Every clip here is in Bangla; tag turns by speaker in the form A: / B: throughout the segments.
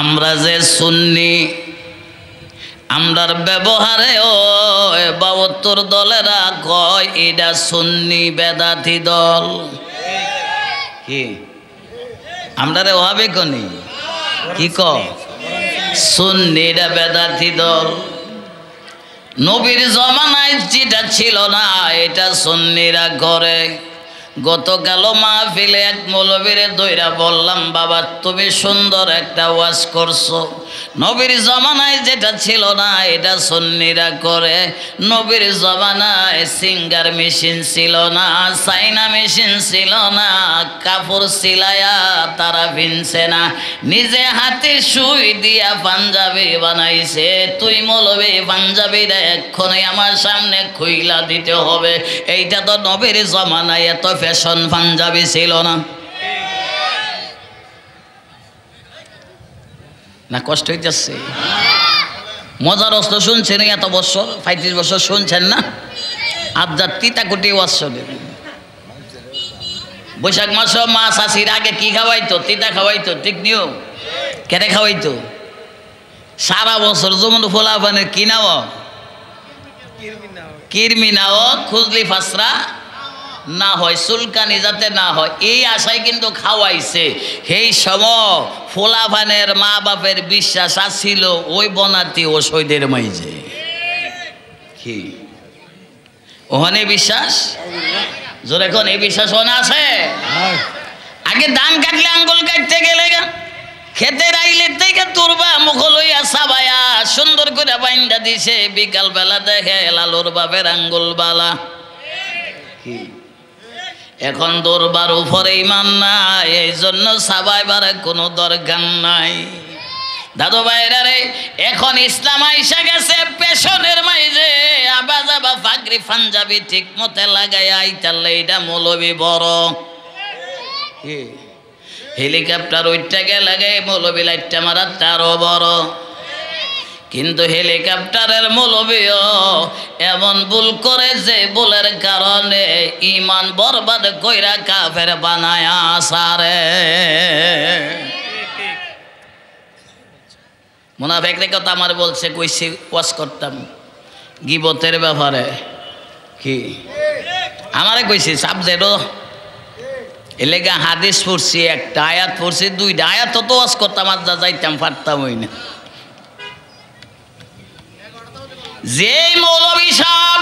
A: আমরা যে সুন্নি আমরার ব্যবহারে ও ৭২ দলেরা কয় এটা সুন্নি বেদাতি দল। কি আমরারে ওহাবে কনি কি ক সুন্নি এটা বেদাতি দল। নবীর জমানায় যেটা ছিল না এটা সুন্নিরা করে। গতকাল মাহফিলে এক মৌলবীরে দইরা বললাম, বাবা তুমি সুন্দর একটা ওয়াজ করছো, নবীর জমানায় যেটা ছিল না এটা সুন্নিরা করে। নবীর জমানায় সিঙ্গার মেশিন ছিল না, চাইনা মেশিন ছিল না, কাপড় সিলাইয়া তারা ভিনছে না, নিজে হাতে সুই দিয়া পাঞ্জাবি বানাইছে। তুই মৌলবী পাঞ্জাবিটা এক্ষণে আমার সামনে খুইলা দিতে হবে। এইটা তো নবীর জমানায় এত ফ্যাশন পাঞ্জাবি ছিল না। না কষ্ট হইতেছে? মজার অস্ত্র শুনছেন এত বছর, ৩৫ বছর শুনছেন না? আবদার তিতা কুটি ওয়াশনের বৈশাখ মাস মা শাশির আগে কি খাওয়াইতো? তিতা খাওয়াইতো, ঠিক নিও? কেটে খাওয়াইতো? সারা বছর যেমন ফোলা পানের কি নাও, কিরমি নাও, খুজলি ফাসরা না হয়, চুলকানি যাতে না হয়, এই আশায় কিন্তু খাওয়াইছে। সেই সময় ফোলাভানের মা বাপের বিশ্বাস আসছিল ওই বনাতি ও সৈদের মাইজে কি ওখানে বিশ্বাস জোরে কোন এই বিশ্বাস ওখানে আছে। আগে ধান কাটলে আঙ্গুল কাটতে গেলে খেতে রাইলে থেকে তুরবা মুখ লইয়া সাবায়া সুন্দর করে বাইন্দা দিছে। বিকাল বেলা দেখে লালুর বাপের আঙ্গুল বালা। কি এখন দরবার উপরে ইমান নাই, এই জন্য সাবাইবার কোনো দরকার নাই। দাদু ভাইরা রে, এখন ইসলাম আইসা গেছে পেছনের মাইজে আবা যাবা পাগড়ি পাঞ্জাবি ঠিক মতে লাগাই আইতালে এটা মৌলবী বড়। হেলিকপ্টার ওইটা লাগে মৌলবী লাইটটা মারা তারও বড়। কিন্তু হেলিকপ্টারের মৌলবীও এমন ভুল করে যে ভুলের কারণে ইমান বরবাদ কইরা কাফের বানায় আসারে। মুনাফিকদের কথা আমার বলছে, কইছি ওয়াজ করতাম গিবতের ব্যাপারে। কি আমারে কইছি সাবজেক্টও এলেগা হাদিস পড়ছি, একটা আয়াত পড়ছি, 2টা আয়াত তো ওয়াজ করতাম, আর যা যাইতাম পারতাম হই না। যে মৌলবী সাহেব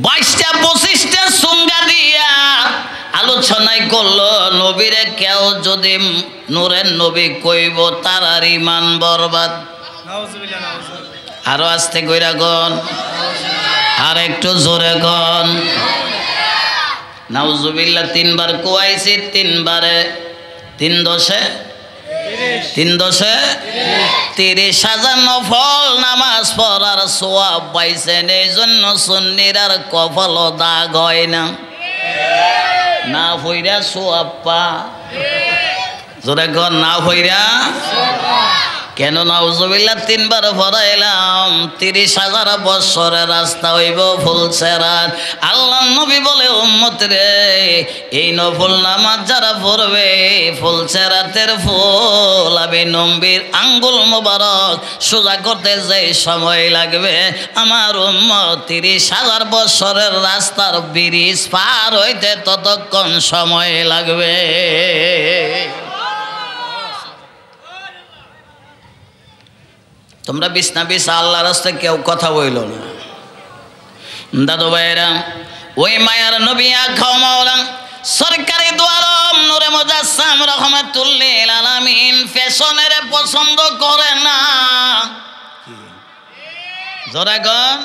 A: বাইশটা 25টা সুঙ্গা দিয়া আলোচনায় করলো নবীরে কেউ যদি নূরের নবী কইব তার আর ইমান বরবাদ। আরো আস্তে কইরা গন, আর একটু জোরে গন নাউজুবিল্লাহ। 3বার কোয়াইছি, 3বারে 3 দশে 30,000 নফল নামাজ পড়ার সোয়াব পাইছেন। এই জন্য সুন্নির আর কপাল দাগ হয় না, না হইরা সোয়াব পা। জোরে ঘর না হইরা কেন? নাউজুবিল্লাহ 3বার পড়াইলাম, 30,000 বছরের রাস্তা হইব ফুলসেরাত। আল্লাহ নবী বলে উম্মত রে, এই নফল নামাজ যারা পড়বে ফুলসেরাতের ফুল আমি নবীর আঙ্গুল মোবারক সোজা করতে যে সময় লাগবে, আমার উম্মত 30,000 বছরের রাস্তার ব্রিজ পার হইতে ততক্ষণ সময় লাগবে। তোমরা বিছনা বিছা আল্লাহর রাস্তায় কেউ কথা বইল না। দাদু ভাইরা, ওই মায়ার নবী আখাও মাওলানা সরকারি দোয়ারম নূরে মুজাসসাম রাহমাতুল্লিল আলামিন ফ্যাশনের পছন্দ করে না। জোরে গন,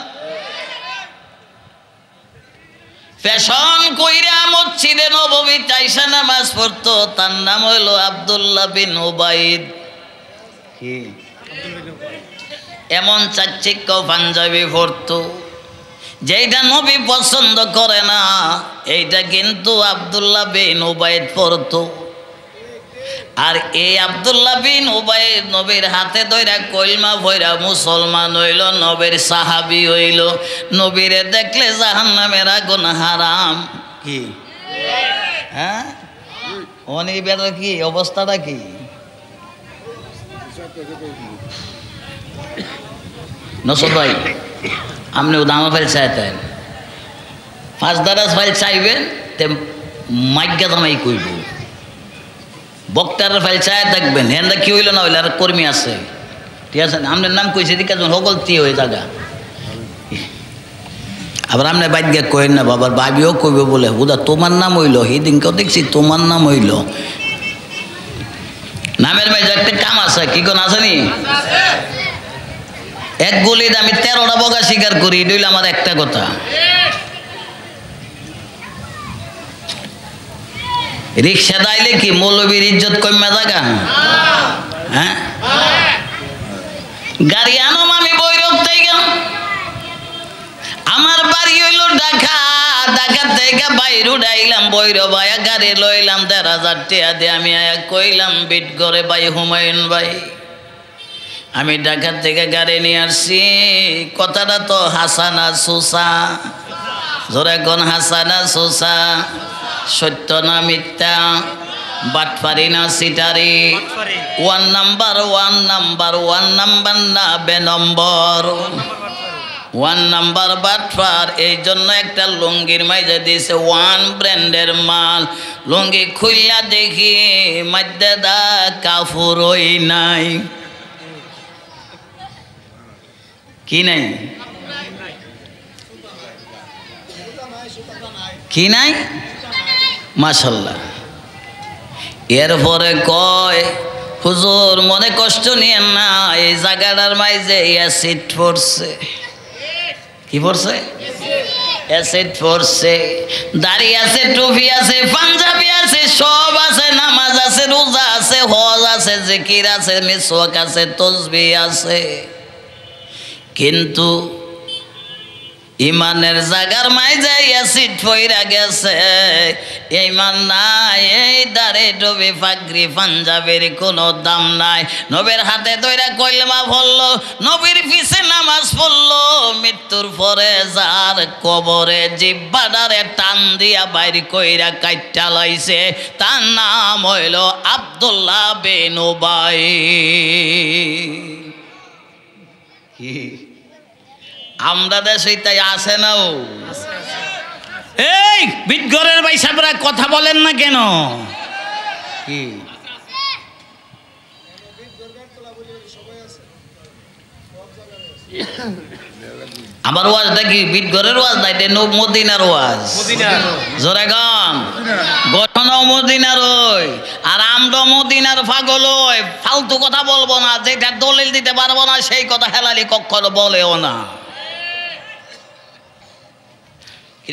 A: ফ্যাশন কইরা মসজিদে নববীতে আইসা নামাজ পড়তো। তার নাম হইল আব্দুল্লাহ বিন উবাইদ। কি এমন চাকচিক্য পাঞ্জাবি পড়তো যেটা নবী পছন্দ করে না, এইটা কিন্তু আব্দুল্লাহ বিন উবাইদ পড়তো। আর এই আব্দুল্লাহ বিন উবাইদ নবীর হাতে ধইরা কলমা পড়া মুসলমান হইল, নবীর সাহাবী হইল। নবীরে দেখলে জাহান্নামের আগুন হারাম। কি হ্যাঁ অনেক বেটার কি অবস্থাটা কি নসর ভাই আপনি দামা ফাইল চাইতেন ফার্স্ট দারাজ ফাইল চাইবেন তে মাইকা দামাই কইব বক্তার ফাইল চাই থাকবেন হেন্দা কি হইল না হইলে আর কর্মী আছে ঠিক আছে আপনার নাম কইছে দিকে সকল তি হয়ে থাকা আবার আপনার বাইক গিয়ে কইেন না বাবার ভাবিও কইবে বলে বুধা তোমার নাম হইল সেদিনকেও দেখছি তোমার নাম হইল নামের ভাই একটা কাম আছে কি কোন আছে নি এক গুলিতে আমি 13টা বগা স্বীকার করি এটা হইল আমার একটা কথা রিক্সা দাইলে কি মৌলবীর ইজ্জত কমে থাকা হ্যাঁ গাড়ি আনম আমি বৈরব থেকে আমার বাড়ি হইল ঢাকা ঢাকা থেকে বাইরে উঠাইলাম বৈরব আয়া গাড়ি লইলাম 13,000 টাকা দিয়ে আমি আয়া কইলাম বিট করে ভাই হুমায়ুন ভাই আমি ঢাকা থেকে গাড়ি নিয়ে আসছি কথাটা তো হাসানা সুসা জোরে কোন হাসানা সুসা সত্য না মিথ্যা বাটপারি না সিটারি 1 নাম্বার না বে নম্বর 1 নাম্বার বাটপার এই জন্য একটা লুঙ্গির মাইজে দিয়েছে 1 ব্র্যান্ডের মাল লুঙ্গি খুললা দেখি মধ্যে দা কাফুরই নাই কি নাই কি নাই মাশাআল্লাহ এরপরে কয় হুজুর মনে কষ্ট নিয়েন না এই জায়গাটার মাঝে অ্যাসিড পড়ছে কি পড়ছে অ্যাসিড পড়ছে দাড়ি আছে টুপি আছে পাঞ্জাবি আছে সব আছে নামাজ আছে রোজা আছে হজ আছে জিকির আছে মিসওয়াক আছে তাসবিহ আছে কিন্তু ইমানের জাগার মাঝে অ্যাসিড পইরা গেছে ইমান নাই এই দাড়ি টুপি পাগড়ি পাঞ্জাবির কোনো দাম নাই নবীর হাতে ধইরা কলমা পড়লো নবীর পিছে নামাজ পড়লো মৃত্যুর পরে যার কবরে জিহ্বাটারে টান দিয়া বাইর কইরা কাইটা লাইছে তার নাম হইল আব্দুল্লাহ বিন উবাই কি আমরা দেশে তাই আসে নাও এই বিটঘরের ভাই সাহেবরা কথা বলেন না কেন কি আমার ওয়াজটা কি বিটঘরের ওয়াজ না এটা মদিনার ওয়াজ জোরে গান গঠন মদিনার ওই আর আমরা মদিনার পাগল ওই ফালতু কথা বলবো না যেটা দলিল দিতে পারবো না সেই কথা হেলালি কখনো বলেও না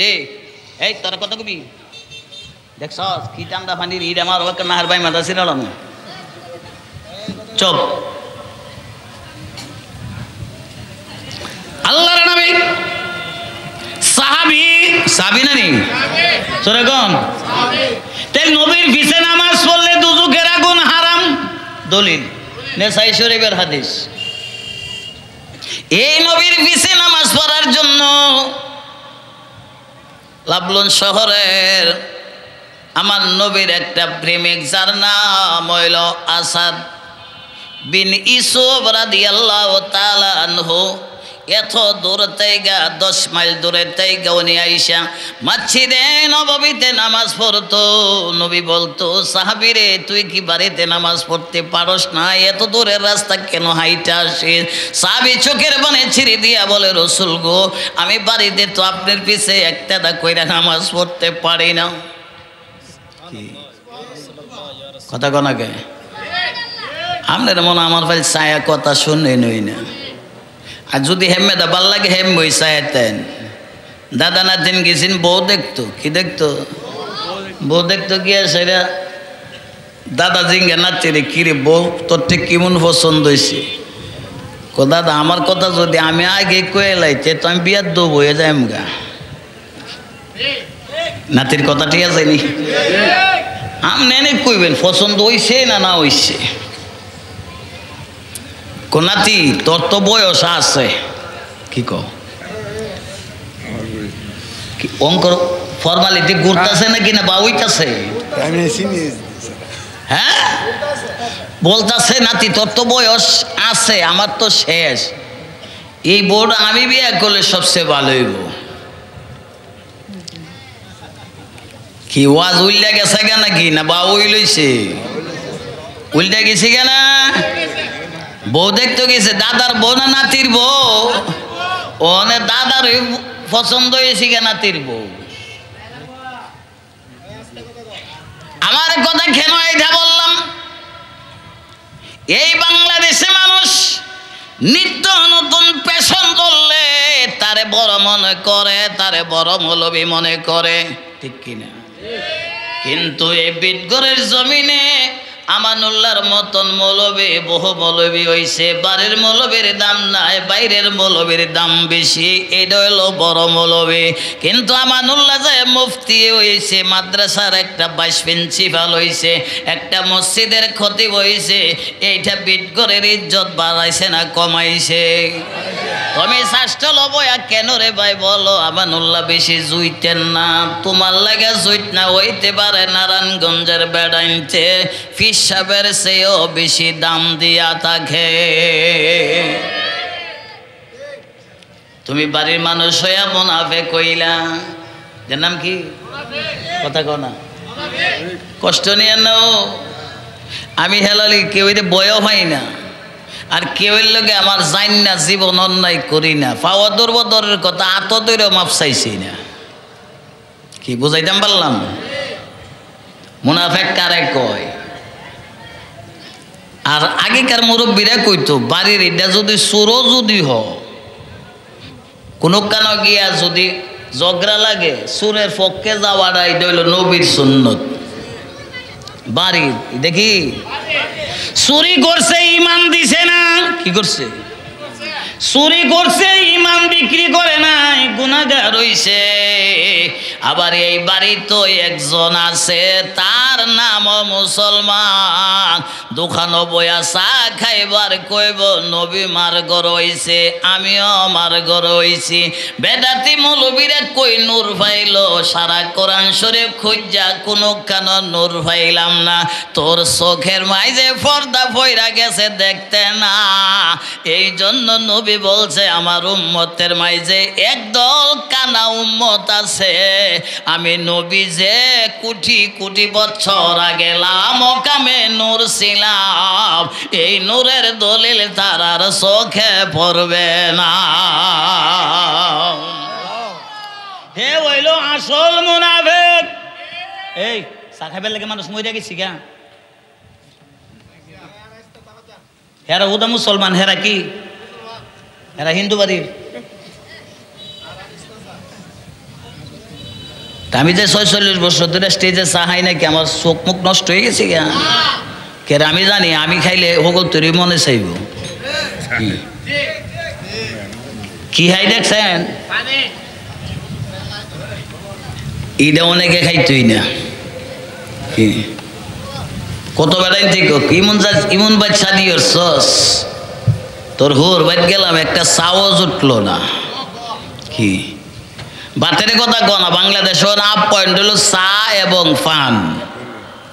A: রে এই তোর কথা কবি দেখছ কি ঠান্ডা পানির ঈদ আমার নাহার ভাই মাথা ছিলাম চপ আল্লাহর নবী সাহাবী সাহাবী নানি সরে কোন তাই নবীর পিছে নামাজ পড়লে দুজকের আগুন হারাম দলিল নেসাই শরীফের হাদিস এই নবীর পিছে নামাজ পড়ার জন্য লাবলন শহরের আমার নবীর একটা প্রেমিক যার নাম হইল আসাদ বিন ইউসুফ রাদিয়াল্লাহু তাআলা আনহু এত দূর থেকে 10 মাইল দূরে থেকে উনি আইসা মসজিদে নববীতে নামাজ পড়তো নবী বলতো সাহাবীরে তুই কি বাড়িতে নামাজ পড়তে পারস না এত দূরের রাস্তা কেন হাইটা আসিস সাহাবী চোখের পানি ছিঁড়ে দিয়া বলে রাসূল গো আমি বাড়িতে তো আপনার পিছে একটা কইরা নামাজ পড়তে পারি না কথা কোনাকে আপনার মনে আমার ভাই ছায়া কথা শুনে নই না আর যদি হেমেদা ভাল লাগে হেম বই চাইতেন দাদা নাতিন গেছেন বউ দেখতো কি দেখতো বউ দেখতো গিয়ে সেটা দাদা জিঙ্গে নাচছে রে কিরে বউ তোর ঠিক কেমন পছন্দ হয়েছে কো দাদা আমার কথা যদি আমি আগে কয়ে লাইতে তো আমি বিয়ার দেবো হয়ে যাই গা নাতির কথা ঠিক আছে নি আপনি এনে কইবেন পছন্দ হইছে না না হইছে কোনাতি তোর তো বয়স আছে কি কো অঙ্কর ফর্মালিটি ঘুরতেছে নাকি না বা উইতাছে? হ্যাঁ বলতাছে নাতি তোর তো বয়স আছে, আমার তো শেষ, এই বোর্ড আমি বিয়ে করলে সবচেয়ে ভালো হইব। কি ওয়াজ উল্টা গেছে কেন নাকি না বা উই লইছে? উল্টা গেছি কেন? বউ দেখতে গেছে, দাদার বউ না নাতির বউ? ওনে দাদার পছন্দ হয়েছে কেন নাতির বউ? আমার কথা কেন এটা বললাম, এই বাংলাদেশে মানুষ নিত্য নতুন পেশন ধরলে তারে বড় মনে করে, তারে বড় মৌলবী মনে করে, ঠিক কিনা? কিন্তু এই বিটগড়ের জমিনে আমানুল্লাহর মতন মৌলবী, বহু মৌলবী হইছে, বাড়ির মৌলবীর দাম নাই, বাইরের মৌলবীর দাম বেশি, এটা হলো বড় মৌলবী। কিন্তু আমানুল্লাহ যে মুফতি হইছে, মাদ্রাসার একটা ভাইস প্রিন্সিপাল হইছে, একটা মসজিদের খতিব হইছে, এইটা বিটগড়ের ইজ্জত বাড়াইছে না কমাইছে? তুমি শাস্ত্র লবয়া কেন রে ভাই বলো? আমানুল্লাহ বেশি জুইতেন না, তোমার লাগে জুইত না হইতে পারে নারায়ণগঞ্জের বেড়াইতে ফিসাবের চেয়েও বেশি দাম দিয়া থাকে। তুমি বাড়ির মানুষ হইয়া মুনাফিক কইলা, যার নাম কি কথা কও না, কষ্ট নিয়ে নাও। আমি হেলালি কেউ বয়ও হয় না, আর কেউর লগে আমার জান না, জীবন অন্যায় করি না, পাওয়া দৌড়ব দরের কথা আত দৌড়েও মাপ চাইছি না। কি বুঝাইতাম পারলাম? মুনাফিক কারে কয়? আর আগেকার মুরব্বীরা কইতো বাড়ির এটা যদি চোরও যদি হ, কোনো কানো গিয়া যদি ঝগড়া লাগে, চোরের পক্ষে যাওয়াটা এটা হইল নবীর সুন্নত। বাড়ির দেখি চুরি করছে ইমান দিছে না, কি করছে? চুরি করছে ইমান বিক্রি করে নাই, গুনাহগার হইছে। আবার এই বাড়ি তো একজন আছে, তার নাম মুসলমান, দোকানো বয়া চা খাইবার কইব নবী মার ঘর হইছে, আমিও আমার ঘর হইছি। বেদাতি মৌলবীরা কই নূর পাইল, সারা কোরআন শরীফ খুঁজা কোনো কেন নূর পাইলাম না। তোর চোখের মাইজে পর্দা পইরা গেছে দেখতে না, এই জন্য নবী বলছে আমার উম্মতের মাইজে একদল কানা উম্মত আছে। আমি নবী যে কোটি কোটি বছর আগে লামকামে নূর ছিলাম, এই নূরের দলিল তারার চোখে পড়বে না। হে হইল আসল মুনাফিক। এই চা খাইবার লাগে মানুষ মইরা গেছি গা, হেরা হুদা মুসলমান, হেরা কি? এরা হিন্দু বাড়ির। আমি যে 46 বছর ধরে স্টেজে চা খাই নাকি আমার চোখ মুখ নষ্ট হয়ে গেছে গা? কে আমি জানি, আমি খাইলে হগল তৈরি মনে চাইব। কি খাই দেখছেন? ইটা অনেকে খাইতই না। কত বেড়াই থেকে ইমন বাচ্চা দিও সস, তোর হুর বাইট গেলাম একটা চাও জুটলো না। কি বাতের কথা কনা, বাংলাদেশের আপ পয়েন্ট হলো চা এবং পান।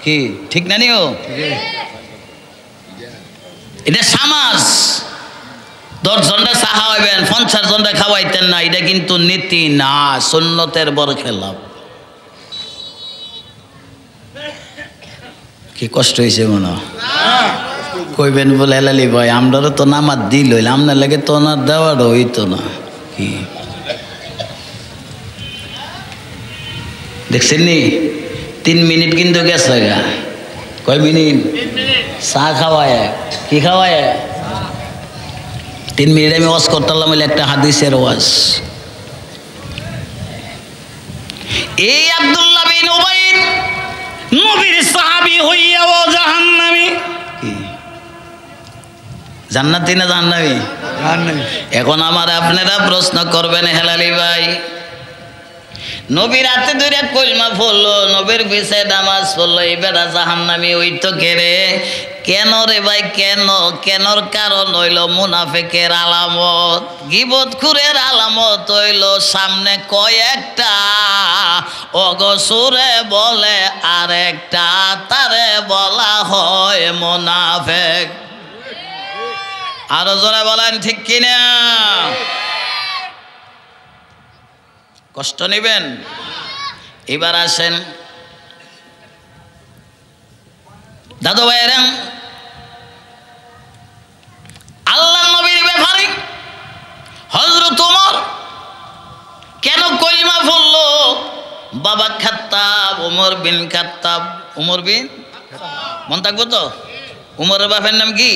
A: কি ঠিক না নিও? এটা সমাজ। 10 জনটা চা খাওয়াইবেন, 50 জনটা খাওয়াইতেন না, এটা কিন্তু নীতি না, সুন্নতের বড় খেলাপ। কি কষ্ট হয়েছে মনে কইবেন বলে হেলালি ভাই, আমরারও তো নামাজ দিল হইলে আপনার লাগে তো না দেওয়ারও হইতো না। কি দেখছেন নি? 3 মিনিট কিন্তু গেছে গা। কয় মিনিট? চা খাওয়ায়, কি খাওয়ায়? 3 মিনিট আমি ওয়াজ করতাম বলে একটা হাদিসের ওয়াজ। এই আব্দুল্লাহ বিন উবাই নবীর সাহাবী হইয়াও জাহান্নামী। কি জান্নাতি না জাহান্নামী? এখন আমার আপনারা প্রশ্ন করবেন, হেলালি ভাই নবীর হাতে ধরে কলমা পড়লো, নবীর পিছে নামাজ পড়লো, এই বেটা জাহান্নামী হইতো কে রে? কেন রে ভাই কেন? কেনর কারণ হইল মুনাফিকের আলামত, গীবতখোরের আলামত হইল সামনে কয়েকটা, অগসুরে বলে আরেকটা, তারে বলা হয় মুনাফিক। আরো জোরে বলেন ঠিক কিনা? কষ্ট নিবেন? এবার আসেন দাদু ভাইয়েরা, আল্লাহ নবীর ব্যাপারে হযরত ওমর কেন কলিমা পড়লো? বাবা খাত্তাব, ওমর বিন খাত্তাব, ওমর বিন, মন থাকবো তো? ওমরের বাপের নাম কি?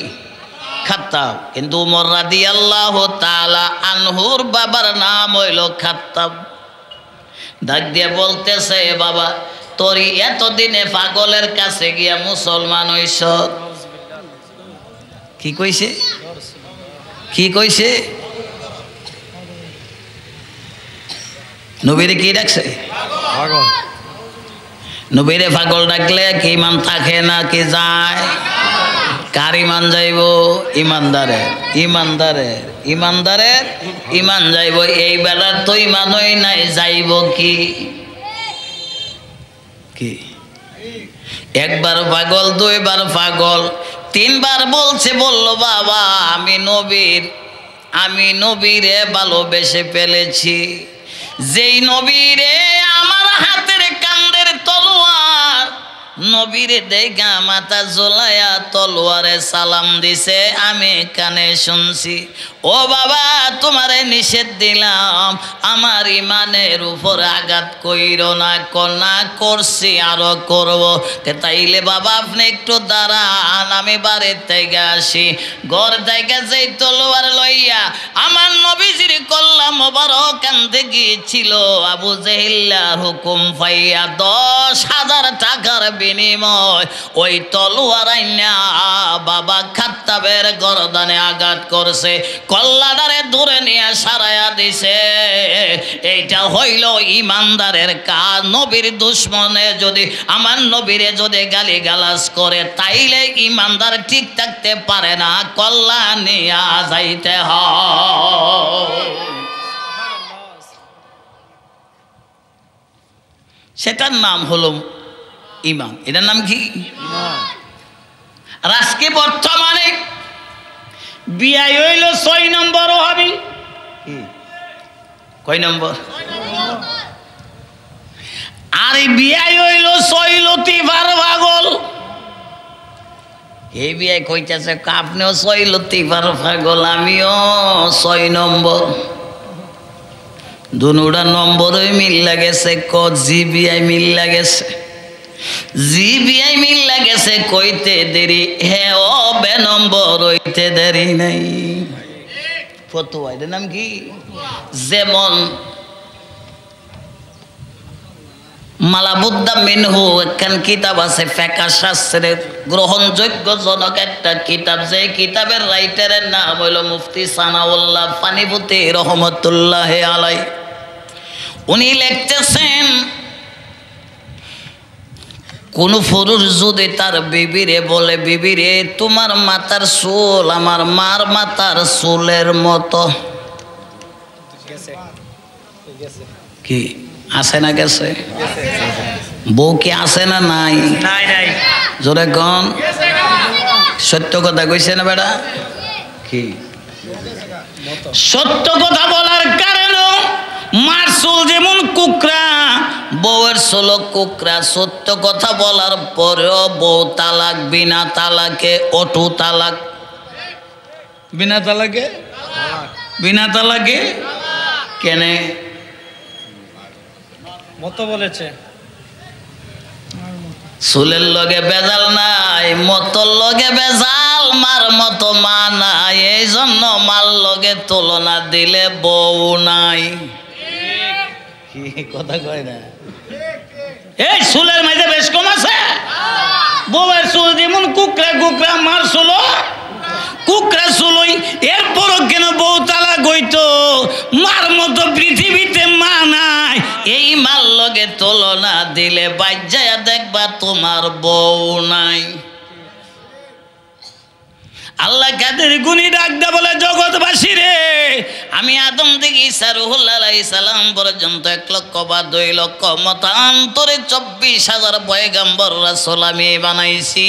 A: খাত্তাব। কিন্তু ওমর রাদিয়াল্লাহু তাআলা আনহুর বাবার নাম হইল খাত্তাব। ডাক দিয়ে বলতেছে, বাবা তোরি এতদিনে পাগলের কাছে গিয়া মুসলমান হইছ। কি কইছে? কি কইছে? নবীরে কি ডাকছে? পাগল। নবীরে পাগল ডাকলে কি ইমান থাকে না কি যায়? কার ইমান যাইব? ইমানদারের। ইমানদারের ইমানদারের ইমান যাইব। এই বেলার তো ইমানই নাই, যাইব কি? কি একবার পাগল, দুইবার পাগল, তিনবার বলছে, বলল বাবা আমি নবীরে ভালোবেসে ফেলেছি। যেই নবীরে আমার হাতের কান্দের তলোয়ার, নবীরে দেখা মাথা জ্বলায়া তলোয়ারে সালাম দিছে, আমি কানে শুনছি। ও বাবা তোমারে নিষেধ দিলাম, আমার ইমানের উপর আঘাত কইরো না। কন্যা করছি, আরো করব। তাইলে বাবা আপনি একটু দাঁড়ান, আমি বাড়ির থেকে আসি। ঘর থেকে যেই তলোয়ার লইয়া আমার নবীজির কল্লা মোবারক কান্দে গিয়েছিল, আবু জেহেলের হুকুম পাইয়া 10,000 টাকার বিনিময় ওই তলোয়ার আইনা বাবা খাত্তাবের গরদানে আঘাত করছে, কল্লাদারে দূরে নিয়ে সারায়া দিছে। এইটা হইল ইমানদারের কাজ। নবীর দুশ্মনে যদি আমার নবীরে যদি গালি গালাজ করে, তাইলে ইমানদার ঠিক থাকতে পারে না, কল্লা নিয়া যাইতে হয়। সেটার নাম হলো ইমান। এটার নাম কি? আজকে বর্তমানে বিয়ে হইল 6 নম্বর হবে। কয় নম্বর? আর বিয়ে হইল 6 লতিফার পাগল। এই বিয়ে কইতেছে আপনিও 6 লতিফার পাগল, আমিও 6 নম্বর। দুনুটা নম্বরই মিল লাগেছে। জিবিআই মিল লাগেছে, জিবিআই মিল লাগেছে। কইতে দেরি হ্যাঁ ও বে নম্বর হইতে দেরি নাই। ফতুয়া, এটার নাম কি? যেমন মালাবুদ্দা মিনহু একখান কিতাব আছে, ফেকা শাস্ত্রের গ্রহণযোগ্য জনক একটা কিতাব। যে কিতাবের রাইটারের নাম হইল মুফতি সানাউল্লাহ পানিপতি রহমতুল্লাহ আলাই। উনি লিখতেছেন, কোন পুরুষ যদি তার বিবিরে বলে, বিবিরে তোমার মাথার চুল আমার মার মাথার চুলের মতো, কি আছে না গেছে? বউ কি আছে না নাই? জোরে কন, সত্য কথা কইছে না বেটা? কি সত্য কথা বলার কারণ মার চুল যেমন কুকরা, বউয়ের চুল কুকরা। সত্য কথা বলার পরেও বউ তালাক, বিনা তালাকে অটু তালাক। বিনা তালাকে, বিনা তালাকে কেনে মতো বলেছে? চুলের লগে বেজাল নাই, মতর লগে বেজাল, মার মতো মা নাই। এই জন্য মার লগে তুলনা দিলে বউ নাই। কথা কয় না? এই চুলের মাঝে বেশ কম আছে। বউয়ের চুল যেমন কুকরা কুকরা, মার চুল কুকরা চুলই। এরপরও কেন বউ তালাক হইতো? মার মতো পৃথিবীতে মা নাই। এই মার লগে তুলনা দিলে বাজ্যায়া দেখবা তোমার বউ নাই। আল্লাহ কাদের গুনি ডাকতে বলে, জগৎবাসী রে, আমি আদম থেকে ঈসা রুহুল্লাহ আলাইহিস সালাম পর্যন্ত 1 লক্ষ বা 2 লক্ষ মতান্তরে 24,000 পয়গম্বর রাসূল আমি বানাইছি।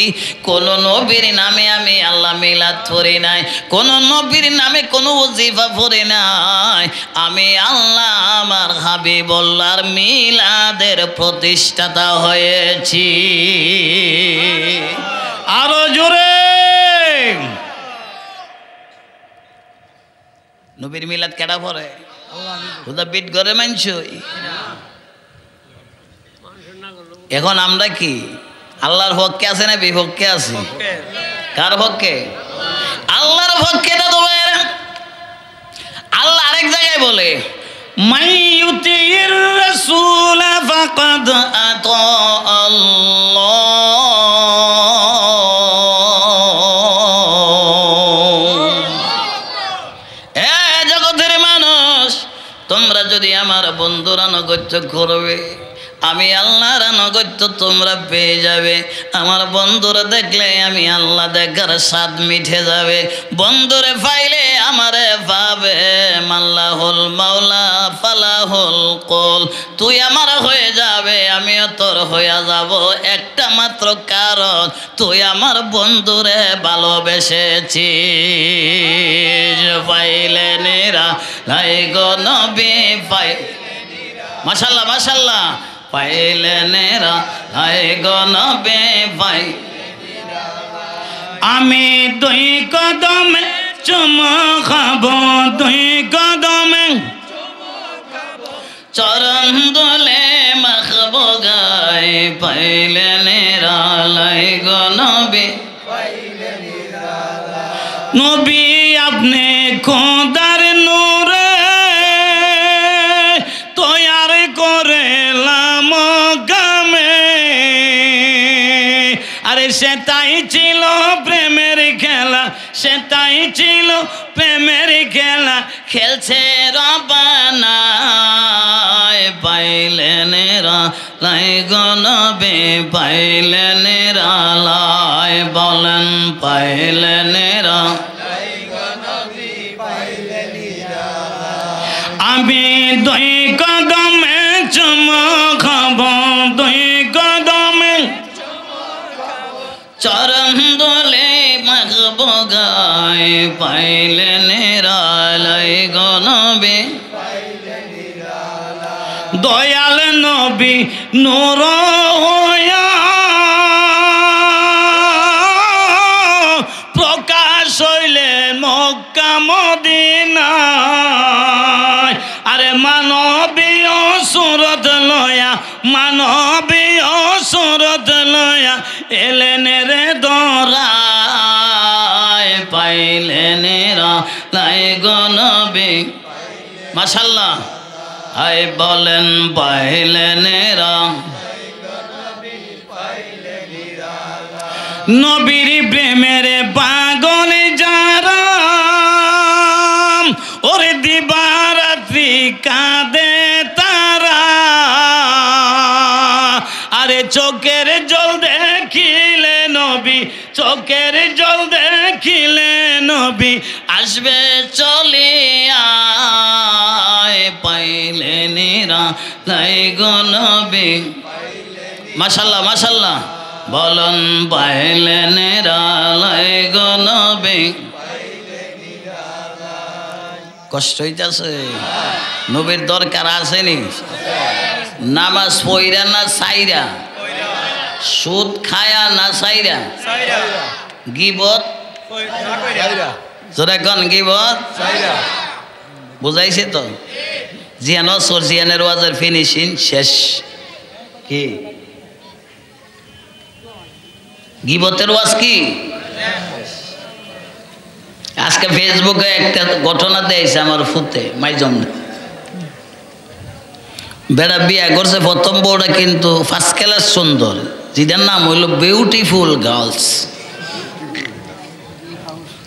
A: কোন নবীর নামে আমি আল্লাহ মিলাদ পড়ি নাই, কোন নবীর নামে কোন ওজিফা পড়ি নাই। আমি আল্লাহ আমার হাবিবুল্লাহর মিলাদের প্রতিষ্ঠাতা হয়েছি। আরো জোরে নবীর মিলাদ কেডা পড়ে? খুদা বিট করে মানছই। এখন আমরা কি আল্লাহর পক্ষে আছে না বিপক্ষে আছি? কার পক্ষে? আল্লাহর পক্ষে। না তো আল্লাহ আরেক জায়গায় বলে, মাইয়ুতির রাসূল ফাকাদ আতা আল্লাহ। তোমরা যদি আমার বন্ধুর আনুগত্য করবে, আমি আল্লাহর আনুগত্য তোমরা পেয়ে যাবে। আমার বন্ধুরা দেখলে আমি আল্লাহ দেখার স্বাদ মিঠে যাবে। বন্ধুরে পাইলে আমারে পাবে। মাল্লাহুল মাওলা ফালাহুল কুল। তুই আমার হয়ে যাবে, আমিও তোর হয়ে যাব। একটা মাত্র কারণ, তুই আমার বন্ধুরে ভালোবেসেছিস। পাইলে নিরা লাই গো নবী পাই। মাশাআল্লাহ মাশাআল্লাহ। পাইলে নেরা লাই গো নবী পাই। আমি 2 কদমে চুমো খাবো, 2 কদমে চরণ দোলে মাখবো গায়ে। পাইলে নেরা লাই গো নবী। নবী আপনি খোদার নূরে তৈয়ার করেলাম গামে। আরে সেটাই ছিল প্রেমের খেলা, সেটাই ছিল প্রেমের খেলা। খেলছে রবানা। পাইলে নেরা লাই গো নবী। পাইলে নেরা লাই। বলেন পাইলে নেরা। আমি 2 কদমে চুমো খাবো, 2 কদমে চরণ দোলে মাখবো গায়ে। পাইলে নেরা লাই গো নবী। দয়াল নবী নূর হইয়া প্রকাশ হইলেন মক্কা মদিনায়। আরে মানবীয় সুরত লয়া, মানবীয় সুরত লয়া এলেন রে দরায়। পাইলেন রা লাই গো নবী। মাশাআল্লাহ। হাই বলেন পাইলেন রা। নবীর প্রেমের পাগল যারা, ওরে দিবারাত্রি কাঁদে তারা। আরে চোখের জল দেখিলে নবী, চোখের জল দেখিলে নবী আসবে চলিয়া। পাইলে নিরা লাই গো নবী। মাশাআল্লাহ মাশাআল্লাহ। বলন পাইলে নিরা লাই গো নবী। কষ্ট হইতাছে? নবীর দরকার আসেনি? নামাজ পইরা না সাইরা? সুদ খায়া না সাইরা? গিবত জোরে কোন গিবত? বুঝাইছে তো? জিয়ান ওসর জিয়ানের ওয়াজের ফিনিশিং শেষ। কি গিবতের ওয়াজ কি? আজকে ফেসবুকে একটা ঘটনা দিয়েছে আমার ফুতে মাইজম। বেড়া বিয়া করছে প্রথম বউটা কিন্তু ফার্স্ট ক্লাস সুন্দর, যেটার নাম হইল বিউটিফুল গার্লস।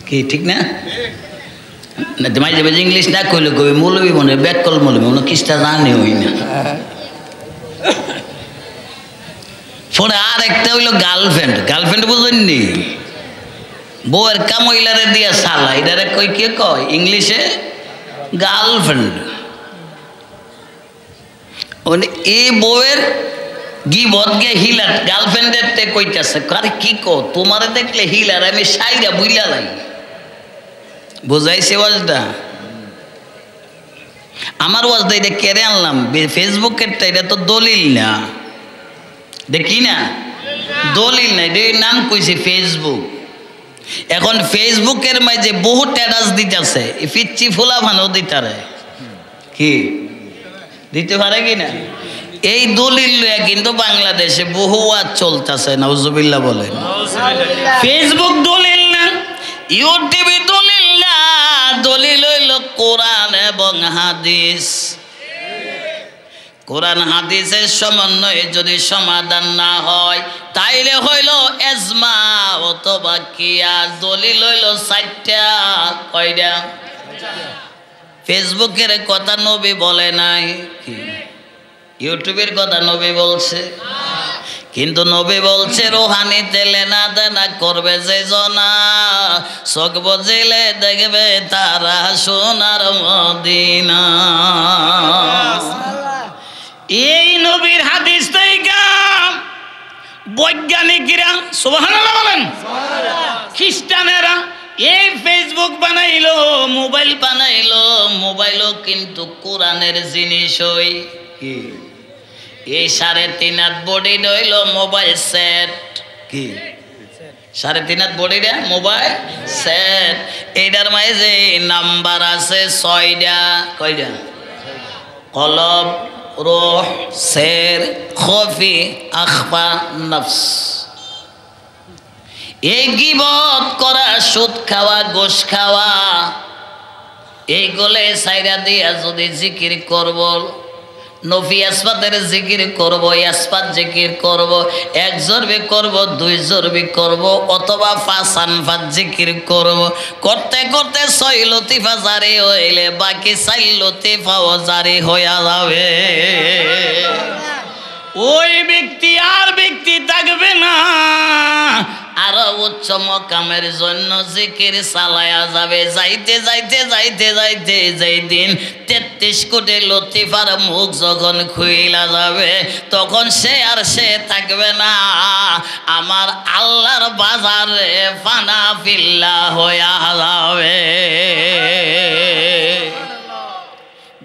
A: কি ঠিক না? মাঝে মাঝে ইংলিশ না কইলে কবি মৌলবী মনে ব্যাকল মৌলবী মনে কিসটা জানে হই না। পরে আর একটা হইল গার্লফ্রেন্ড। গার্লফ্রেন্ড বুঝলেননি? বউয়ের কামইলারে দিয়া সালা, এটারে কই কে কয় ইংলিশে গার্লফ্রেন্ড। এই বউয়ের গিবত গে হিলার গার্লফ্রেন্ডের তে কইতাছে, আরে কি কো তোমারে দেখলে হিলার আমি সাইরা বুইলা লাই। বুঝাইছে ওয়াজটা? আমার ওয়াজটা এটা কেড়ে আনলাম ফেসবুকেরটা, এটা তো দলিল না, দেখি না দলিল না, এটা নাম কইছে ফেসবুক। এখন ফেসবুকের মাঝে বহু স্ট্যাটাস দিতেছে, পিচ্ছি ফুলা ভানো দিতারে কি দিতে পারে কি না? এই দলিল কিন্তু বাংলাদেশে বহু ওয়াজ চলতেছে, নাউজুবিল্লাহ বলেন। ফেসবুক দলিল না, ইউটিউবে দলিল না, দলিল হইল কোরআন এবং হাদিস। কোরআন হাদিসের সমন্বয়ে যদি সমাধান না হয় তাইলে হইল এজমা অথবা কিয়াস। দলিল হইল 4টা, কয়টা? ফেসবুকের কথা নবী বলে নাই, ইউটিউবের কথা নবী বলছে, কিন্তু নবী বলছে রোহানিতে লেনা দেনা করবে যে জনা, চোখ বজিলে দেখবে তারা সোনার মদিনা। এই নবীর হাদিস থেকে বৈজ্ঞানিকরা সুবহানাল্লাহ বলেন, খ্রিস্টানেরা এই ফেসবুক বানাইলো, মোবাইল বানাইলো, মোবাইলও কিন্তু কোরআনের জিনিস হই। এই 3.5 হাত বডি রইল মোবাইল সেট, কি 3.5 হাত বডি রে মোবাইল সেট। এইটার মাঝে নাম্বার আছে 6টা, কয়টা? কলব, রূহ, সের, খফি, আখফা, নফস। এই গীবত করা, সুদ খাওয়া, গোশ খাওয়া, এইগুলো সাইরা দিয়া যদি জিকির করব, নফি আসপাতের জিকির করব, আসপাত জিকির করব, 1 জরবি করব, 2 জরবি করব, অথবা 5 আনফাত জিকির করব, করতে করতে 6 লতিফা জারি হইলে বাকি 4 লতিফাও জারি হইয়া যাবে। ওই ব্যক্তি আর ব্যক্তি থাকবে না, আরো উচ্চ মকামের জন্য জিকির চালায়া যাবে। যাইতে যাইতে যাইতে যাইতে যেই দিন 33 কোটি লতিফার মুখ যখন খুইলা যাবে, তখন সে আর সে থাকবে না, আমার আল্লাহর বাজারে ফানা ফিল্লা হইয়া যাবে।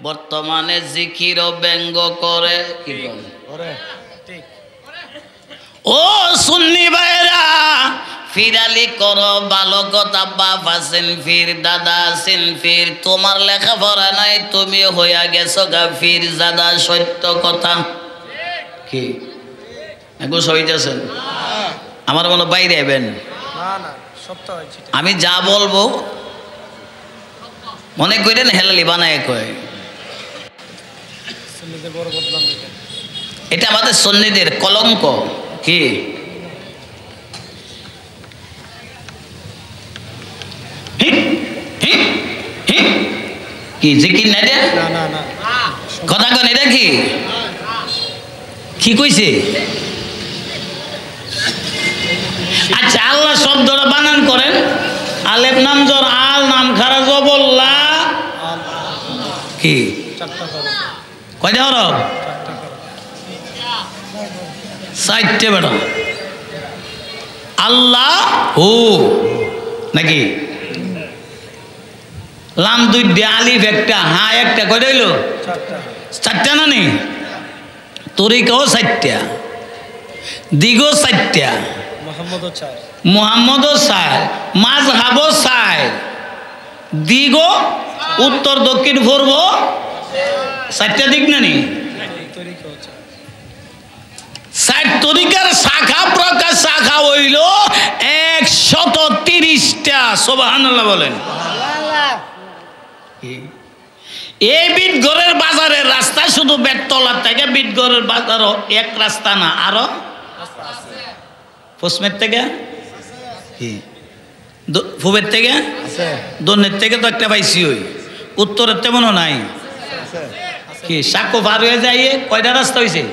A: বর্তমানে জিকিরও ব্যঙ্গ করে, কি বলে? ও সুন্নি ভাইরা, ফিরালি করো ভালো কথা, বাপ আছেন ফির, দাদা আছেন ফির, তোমার লেখাপড়া নাই, তুমি হইয়া গেছো গা ফির দাদা, সত্য কথা কি? এখন সইতেছেন? আমার মনে বাইরে আইবেন, আমি যা বলবো মনে করেন হেলালি বানায় কয়। এটা আমাদের সুন্নিদের কলঙ্ক। কি কি জিকির নাই রে? কথা কন, এটা কি কি কইছে? আচ্ছা, আল্লাহ শব্দটা বানান করেন, আলেফ নাম জর আল, নাম খারা জবল্লা, কি কয়টা হরফ? 4টে বেটা। আল্লাহ হু নাকি? লাম 2, আলিফ 1, হা 1, কয়টা হইল? 4টা না নি? তরিকাও 4টা, দিগও 4টা, মুহাম্মদও 4, মাযহাবও 4, দিগও উত্তর দক্ষিণ পূর্ব 4টা দিক না নি? 4 তরিকার শাখা প্রকার শাখা হইল 130টা। সুবহানাল্লাহ বলেন। এই বিটগড়ের বাজারের রাস্তা শুধু বেততলার থেকে বিটগড়ের বাজারও এক রাস্তা না, আরো পশ্চিমের থেকে, পূবের থেকে, দক্ষিণের থেকে তো একটা পাইছি, ওই উত্তরের তেমনও নাই। কি সাঁকো পার হয়ে যাই কয়টা রাস্তা হয়েছে?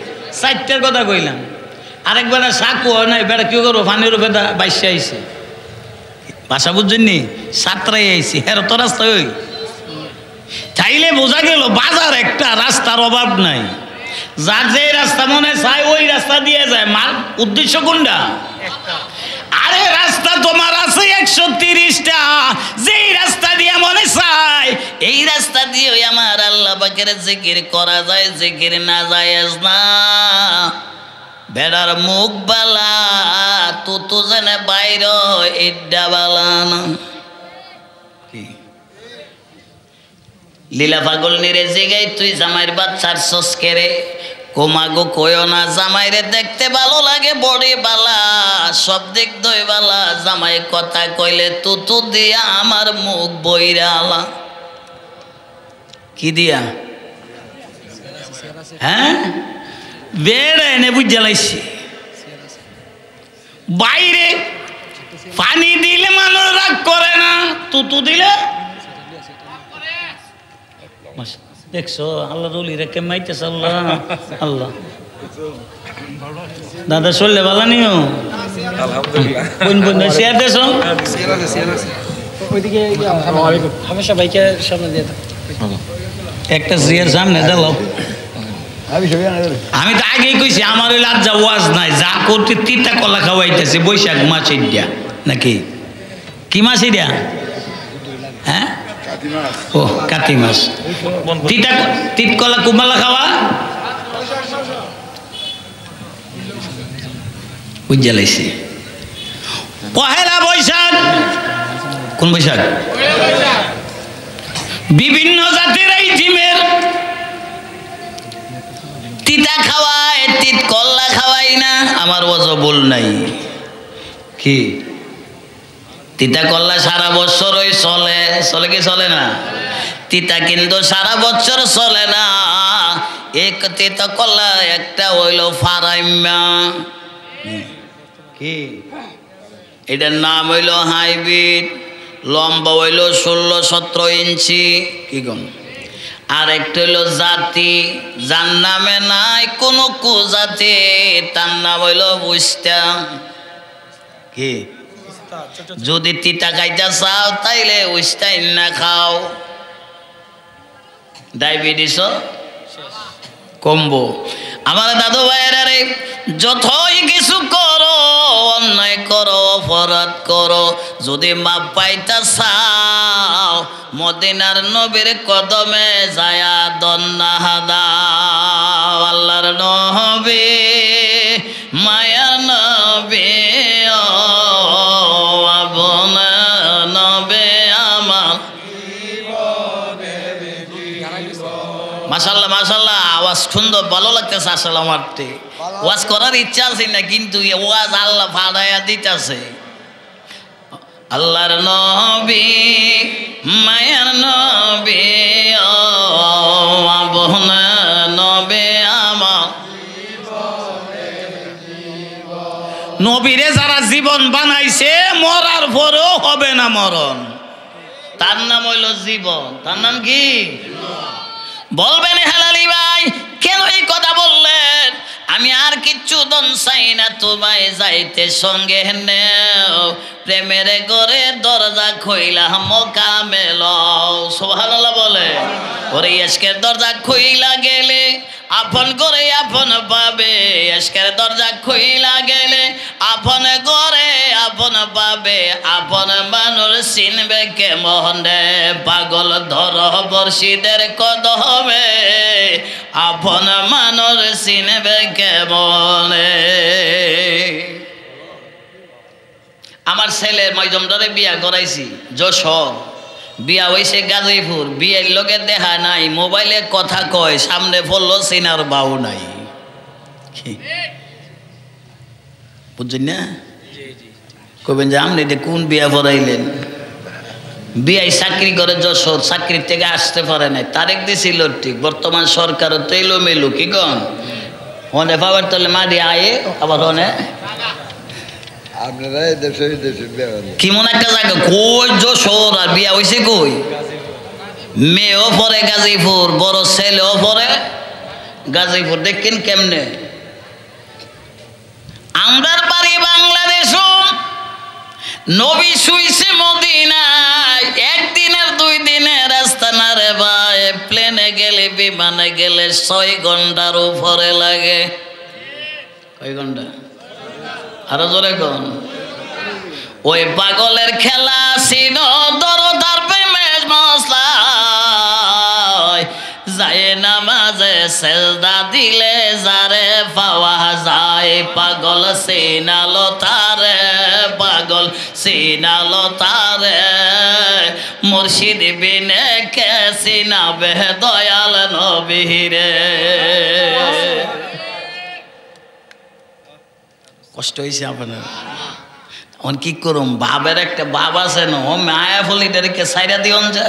A: 4টার কথা কইলাম। আরেকবার সাঁকো হয় নাই, বেড়া কি করবো, পানির উপরে বাইশে আইছে। ভাষা বুঝছেননি সাতটায় আইছি হের তো রাস্তা ওই চাইলে বোঝা গেল বাজার একটা রাস্তার অভাব নাই যার যে রাস্তা মনে চায় ওই রাস্তা দিয়ে যায় মার উদ্দেশ্য কোনটা আরে রাস্তা তোমার আছে 130টা যেই রাস্তা দিয়ে মনে চায় এই রাস্তা দিয়ে আমার আল্লাহ পাকের জিকির করা যায় জিকির না জায়েজ না বেড়ার মুখ বালা তুতু জেনে বাইর ইড্ডা বালা না লীলা পাগল নিরে জিগাই তুই জামাইর বাচ্চার সস্কেরে কোমাগো কয়ো না জামাইরে দেখতে ভালো লাগে বড়ি বালা সব দিক দই বালা জামাই কথা কইলে তুতু দিয়া আমার মুখ বইরা আলা কি দিয়া হ্যাঁ বেড়ে এনে বুঝে লাইছি বাইরে পানি দিলে মানুষ রাগ করে না তুতু দিলে দেখছো আল্লাহ রুলি রেখে মাইতেছে আল্লাহ আল্লাহ দাদা চললে ভালো নিও কোন কোন শেয়ার দেশ একটা চেয়ার সামনে দিল আমি তো আগেই কইছি আমার ওই লাজ্জা ওয়াজ নাই যা করতে তিনটা কলা খাওয়াইতেছে বৈশাখ মাছের দিয়া নাকি কি মাছ দিয়া হ্যাঁ ও কাতি মাছ তিত কলা কুমালা খাওয়া বুঝে লাইছি পহেলা বৈশাখ কোন বৈশাখ বিভিন্ন জাতির এই ডিমের তিতা খাওয়ায় তিত কল্লা খাওয়াই না আমার ওজো বল নাই কি তিতা কল্লা সারা বছর ওই চলে চলে কি চলে না তিতা কিন্তু সারা বছর চলে না এক তিতা কল্লা একটা হইল ফারাইমা কি এটার নাম হইল হাইব্রিড লম্বা হইল 16-17 ইঞ্চি কি গম আর একটা হইল জাতি যার নামে নাই কোনো কুজাতি তার নাম হইল বুঝতা কি যদি তিতা খাইতে চাও তাইলে উস্তাই না খাও ডায়াবেটিস কমবো আমার দাদু ভাইয়েরা রে যতই কিছু করো অন্যায় করো অপরাধ করো যদি মাপ পাইতে চাও মদিনার নবীর কদমে যায়া দন্না দাও আল্লাহর নবী মায়া নবী মাশাআল্লাহ মাশাআল্লাহ আওয়াজ সুন্দর ভালো লাগতেছে আসলে আমার ওয়াজ করার ইচ্ছা আছে না কিন্তু ওয়াজ আল্লাহ ফাড়াইয়া দিতেছে আল্লাহর নবী মায়ার নবী আবনা নবী আমার নবীরে যারা জীবন বানাইছে মরার পরেও হবে না মরণ তার নাম হইল জীবন তার নাম কি বলবেন হেলালি ভাই কেন এই কথা বললেন আমি আর কিচ্ছু দন চাই না তোমায় যাইতে সঙ্গে নেও প্রেমের ঘরে দরজা খইলা মোকামে লও সুবহানাল্লাহ বলে ওরে ইশকের দরজা খইলা গেলে আপন করে আপন পাবে ইশকের দরজা খইলা গেলে আপন করে আপন পাবে আপন মানুষ চিনবে কেমনে পাগল ধর বর্ষিদের কদমে আপন মানুষ চিনবে কেমনে আমার ছেলের মাইজমটারে বিয়া করাইছি যশোর বিয়া হয়েছে গাজীপুর বিয়ের লোকের দেখা নাই মোবাইলে কথা কয় সামনে পড়লো সিনার বাউ নাই বুঝছেন না কবেন যে আপনি কোন বিয়া পড়াইলেন বিয়াই চাকরি করে যশোর চাকরির থেকে আসতে পারে নাই তারেক দিছিল ঠিক বর্তমান সরকারও তো এলো মেলো কি গন হনে পাবার তলে মারি আয়ে আবার হনে কি মনে একটা জায়গা কই যশোর আর বিয়া হয়েছে কই মেয়েও পরে গাজীপুর বড় ছেলেও পরে গাজীপুর দেখেন কেমনে আমরার বাড়ি বাংলাদেশ নবী শুইছে মদিনায়, একদিনের 2 দিনের রাস্তা না রে ভাই। প্লেনে গেলে বিমানে গেলে 6 ঘন্টার উপরে লাগে। কয় ঘন্টা? আরো জোরে কোন? ওই পাগলের খেলা ছিল দরদার প্রেমের মশলায়, যায় নামাজে সেজদা দিলে যারে পাওয়া যায়। পাগল সিনালো তারে, পাগল সিনালো তারে, মুর্শিদ বিনে কে সিনাবে দয়াল নবীরে। কষ্ট হয়েছে আপনার? এখন কি করুম? বাবের একটা বাপ আছে না, ও মায়া ফলিটাকে সাইরা দিওন যা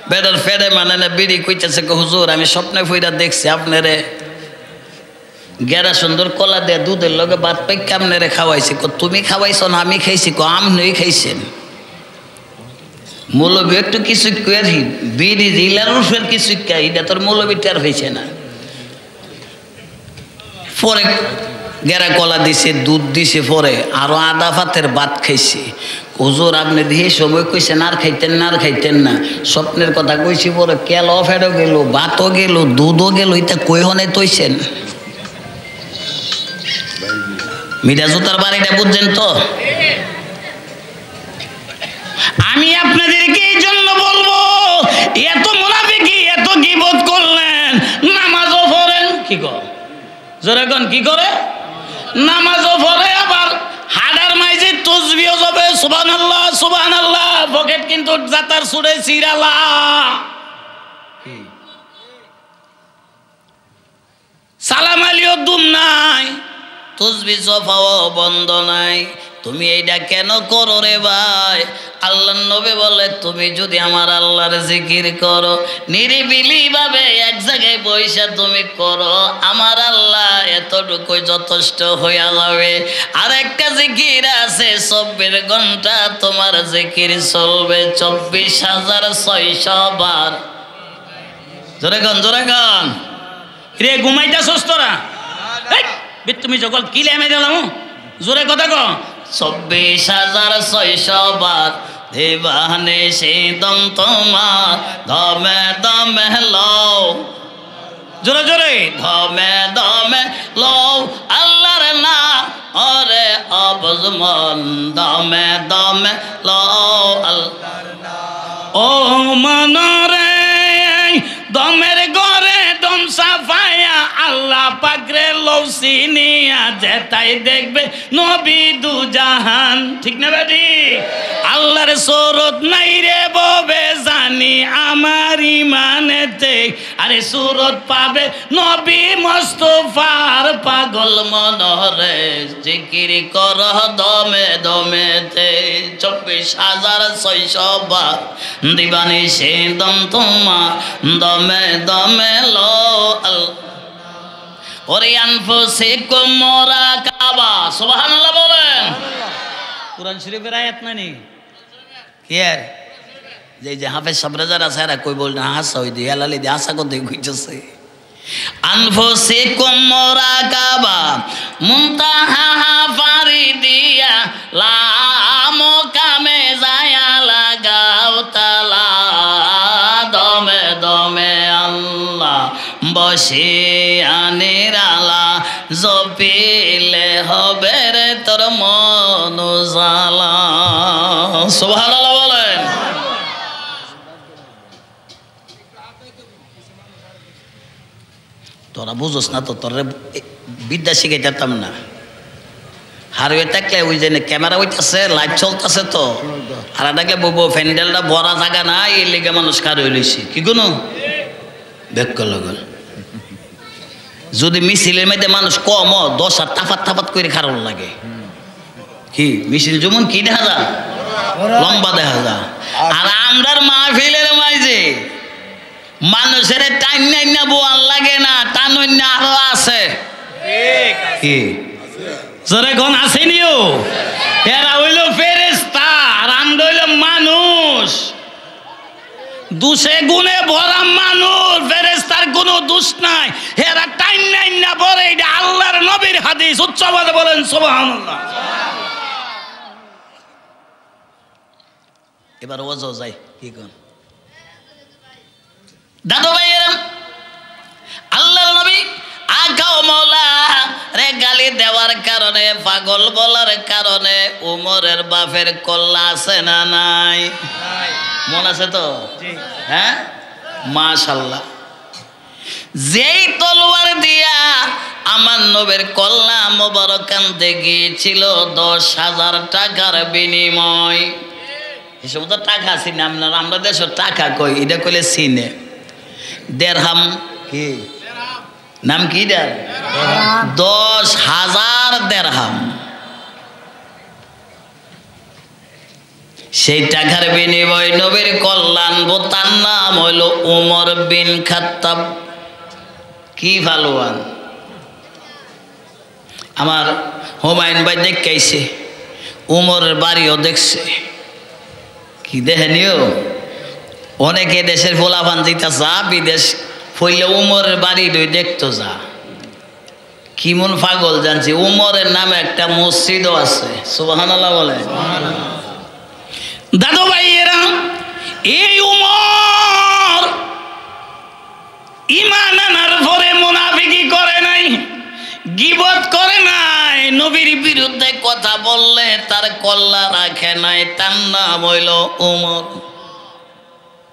A: বেটার ফেরে মানে না বিড়ি কইতেছে, হুজুর আমি স্বপ্নে ফইরা দেখছি আপনারে গেরা সুন্দর কলা দিয়ে দুধের লগে ভাত পাই কেমনে খাওয়াইছি। তুমি খাওয়াইছ না আমি খাইছি? আমনই খাইছেন। মৌলবী একটু কিছু বিড়ি জিলার উঠের কিছু এটা তোর মৌলবী টের হয়েছে না। পরে গেরা কলা দিছে, দুধ দিছে, পরে আরো আধা ভাতের ভাত খাইছে। হুজুর আপনি দিয়ে সময় কইছেন আর খাইতেন না, আর খাইতেন না। স্বপ্নের কথা কইছি, পরে কেল ফেরো গেল, ভাতও গেল, দুধও গেল, এটা কই হনে তৈছেন? মিঠা জুতার বাড়িটা বুঝছেন তো? আমি আপনাদেরকে এই জন্য বলবো, এত মুনাফিকি এত গীবত করলেন, নামাজও পড়েন কি কর জোরে কোন কি করে? নামাজও পড়ে, আবার হাডার মাইজে তসবিও যাবে সুবহানাল্লাহ সুবহানাল্লাহ, পকেট কিন্তু জাতার সুরে সিরালা। সালাম আলিও দুম নাই, তসবি জফাও বন্ধ নাই। তুমি এইটা কেন করো রে ভাই? আল্লাহর নবী বলে, তুমি যদি আমার আল্লাহর জিকির করো নিরিবিলি ভাবে এক জায়গায় বইসা তুমি করো, আমার আল্লাহ এতটুকুই যথেষ্ট হইয়া যাবে। আর একটা জিকির আছে 24 ঘন্টা তোমার জিকির চলবে 24,600 বার। জোরে গান জোরে গান রে, ঘুমাইতেছস তোরা? তুমি যখন কিলে আমি দিলাম জোরে কথা কো। 24,600 বার দেবানে সে দম তোমার, দমে দমে লও, জোরে জোরে দমে দমে লও আল্লাহর নাম ওরে অবজমন, দমে দমে লও আল্লাহর নাম। ও মনরে দমের গরে দম সাফায়া আল্লাহ পাকরে লৌসিনিয়া, যেটাই দেখবে নবী দু জাহান। ঠিক না বেটি? আল্লাহর সুরত নাই রে ববে জানি আমার ইমানেতে, আরে সুরত পাবে নবী মুস্তাফার পাগল মনরে, জিকির কর দমে দমেতে 24,600 বার দিবানি সে দম তোমা, দমে দমে লো ওরে আনফুসিকুম মুরাকাবা। সুবহানাল্লাহ বলেন। কুরআন শরীফের আয়াত নানি কি আর যে হাফেজ সাবরাজার আছে এরা কই বল না হাসা হই দিয়া লালি দিয়া আশা করতে কইতেছে আনফুসিকুম মুরাকাবা মুনতাহা ফারিদিয়া লা মুকামে জায়া লাগাও তালা, দমে দমে আল্লাহ বসে আনিরালা, জপিলে হবে রে তোর মন জালা। সুবহানাল্লাহ বলেন। তোরা বুঝোস না তো, তোরে বিদ্যা শিখাইতাম না। হারওয়ে থাকলে ওই যে ক্যামেরা হইতেছে, লাইভ চলতেছে তো, আর দেখলে বলবো প্যান্ডেলটা ভরা জায়গা না, এই লেগে মানুষ কার হইলেছি কি কোনো বেক লগল। যদি মিছিলের মধ্যে মানুষ কম 10 আর তাফাত তাফাত করে খারাপ লাগে, কি মিছিল যেমন কি দেখা যা লম্বা দেখা যা। আর আমরার মাহফিলের মাঝে মানুষের টাইম নাই না বোয়াল লাগে না, টান আরো আছে কি জোরে গন আসেনিও। এরা হইল ফেরেশতা আর আমরা হইল মানুষ, দুষে গুণে ভরা মানুষ, ফেরেশতার কোনো দোষ নাই। এরা টাইম নাই না বলে, এটা আল্লাহর নবীর হাদিস। উচ্চবাদে বলেন সুবহানাল্লাহ। এবার ওজো যাই কি কোন দাদু ভাইয়েরা আল্লাহর নবী আকা ও মাওলা রে গালি দেওয়ার কারণে পাগল বলার কারণে উমরের বাপের কল্লা আছে না নাই মন আছে তো হ্যাঁ মাশাআল্লাহ যেই তলোয়ার দিয়া আমার নবীর কল্লা মোবারক আনতে গিয়েছিল 10,000 টাকার বিনিময় এই সময় তো টাকা চিনে আমরা দেশ টাকা কই এটা কইলে চিনে দেড়হাম কি নাম কি দেড় 10,000 দেড়হাম সেই টাকার বিনিময় নবীর কল্যাণ তার নাম হইল উমর বিন খাত্তাব কি ভালোয়ান আমার হুমায়ুন ভাই দেখছে উমরের বাড়িও দেখছে কি দেখেনিও অনেকে দেশের ফোলাফান দিতে যা বিদেশ ফইলে উমরের বাড়ি দেখতো যা কি মন পাগল জানছি উমরের নামে একটা মসজিদও আছে সুবহানাল্লাহ বলে দাদু ভাইয়েরা এই উমর ঈমান আনার পরে মুনাফিকি করে নাই গীবত করে নাই নবীর বিরুদ্ধে কথা বললে তার কল্লা রাখে নাই তার নাম হইল উমর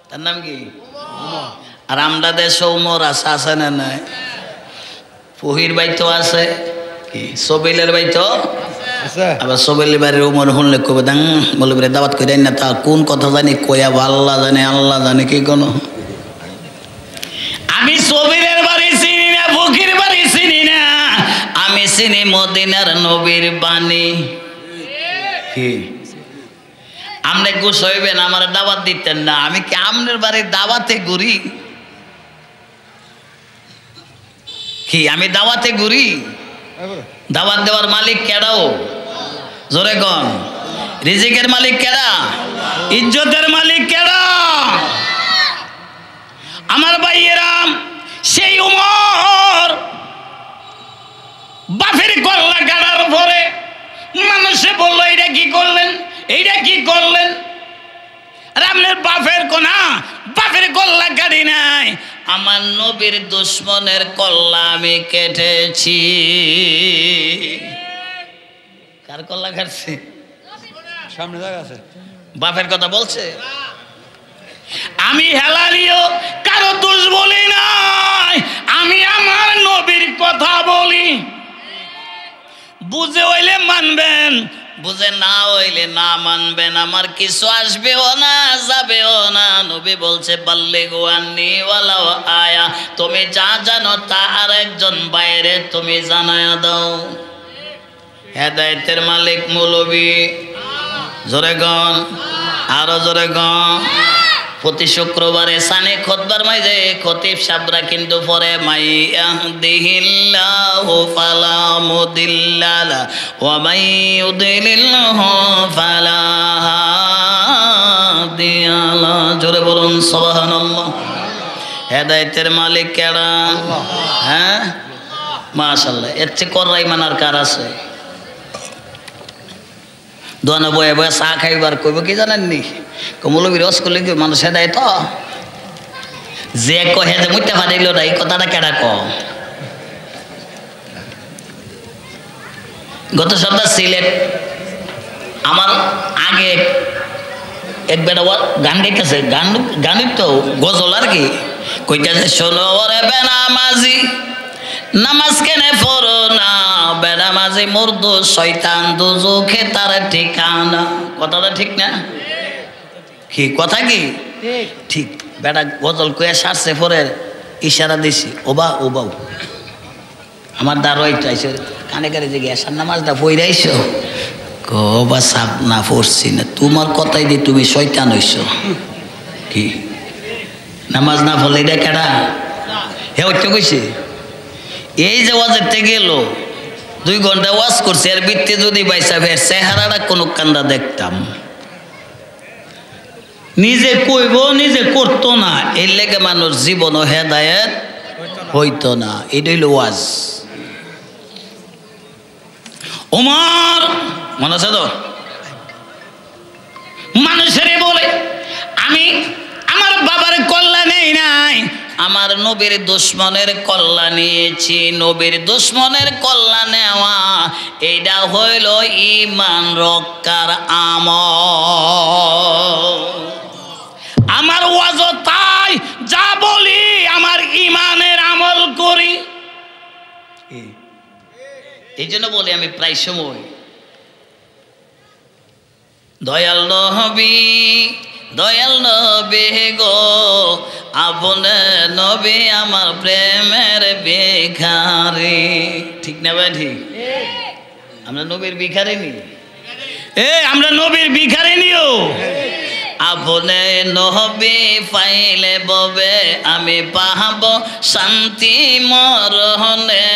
A: তার নাম কি আর আমরা দেশে উমর আছে না নাই ফহির বাইতো আছে কি সবিলের বাইতো আবার সবিলের বাড়ির উমর শুনলে কবে দাং বলে দাওয়াত করে না তা কোন কথা জানি কয়া আল্লাহ জানে কি কোনো আমি সবিলের বাড়ি চিনি না ফকির বাড়ি চিনি না আমি চিনি মদিনার নবীর বাণী কি আমনে গুছ হইবেন আমার দাওয়াত দিতেন না আমি কি আমনের বাড়ির দাওয়াতে ঘুরি কি আমি দাওয়াতে ঘুরি দাওয়াত দেওয়ার মালিক কেডাও জোরে কোন রিজিকের মালিক কেডা ইজ্জতের মালিক কেডা আমার ভাইয়েরা সেই উমর বাপের কল্লা গাড়ার পরে মানুষে বলল এটা কি করলেন এইটা কি করলেন রামনের বাপের কোনা বাপের কল্লা গাড়ি নাই আমার নবীর দুশ্মনের কল্লা আমি কেটেছি কার কল্লা কাটছে সামনে জায়গা আছে বাপের কথা বলছে আমি হেলালিও কারো দোষ বলি নাই আমি আমার নবীর কথা বলি বুঝে হইলে মানবেন বুঝে না হইলে না মানবেন আমার কিছু আসবেও না যাবেও না নবী বলছে বাল্লিগু আন্নি ওয়ালাউ আয়া তুমি যা জানো তা আর একজন বাইরে তুমি জানায়া দাও হেদায়েতের মালিক মৌলবী জোরে গন আরো জোরে গন প্রতি শুক্রবারে সানে খুতবার মাঝে খতিব সাহেবরা কিন্তু পরে মাই ইয়াহদিহিল্লাহু ফালা মুদিল্লা লাহু ওয়া মাই ইউদ্লিলহু ফালা হাদিয়া লাহু জোরে বলুন সুবহানাল্লাহ হেদায়েতের মালিক কেডা হ্যাঁ মাশাআল্লাহ এর চেয়ে কররাই মানার কার আছে দোয়ানো বয়ে বয়ে চা খাইবার কইব কি জানেননি কমলবীর রস করলে কি মানুষ হেদায় তো যে কহে যে মুইতে পারিল না এই কথাটা কেডা ক গত সপ্তাহ সিলেট আমার আগে এক বেটা গান গাইতেছে গানের তো গজল আর কি কইতেছে শোনো রে বেনামাজি নামাজ কেনে পড়ো না বেনামাজি মুর্দু শয়তান দুজখে তার ঠিকানা কথাটা ঠিক না কি কথা কি ঠিক বেটা গজল কয়ে সারছে পরে ইশারা দিছি ওবা ওবাও আমার দাঁড়াইতে আইসে কানে কানে যে গ্যাসার নামাজটা পইরাইছো কবা সাপ না পড়ছি না তোমার কথাই দিয়ে তুমি শয়তান হইছো কি নামাজ না পড়লে এটা কেডা হে ওইটা কইছে এই যে ওয়াজেরতে গেল 2 ঘন্টা ওয়াজ করছে এর ভিত্তি যদি বাইসা ফের চেহারাটা কোনো কান্দা দেখতাম নিজে কইব নিজে করতো না এর লেগে মানুষ জীবন হেদায়েত হইতো না এটা হইল ওয়াজ ওমর মনে আছে তো মানুষের বলে আমি আমার বাবার কল্যাণ নেই নাই, আমার নবীর দুশ্মনের কল্যাণ নিয়েছি। নবীর দুশ্মনের কল্যাণ নেওয়া এইটা হইল ঈমান রক্ষার আমল। আমার ওয়াজ তাই, যা বলি আমার ঈমানের আমল করি। এই জন্য বলি আমি প্রায় সময় দয়াল নবী, দয়াল নবী গো, আপনে নবী আমার প্রেমের ভিখারি। ঠিক না ভাই? ঠিক। আমরা নবীর ভিখারি নি, আমরা নবীর ভিখারি নিও। আপনে নবী পাইলে ববে আমি পাহাব শান্তি মরহনে,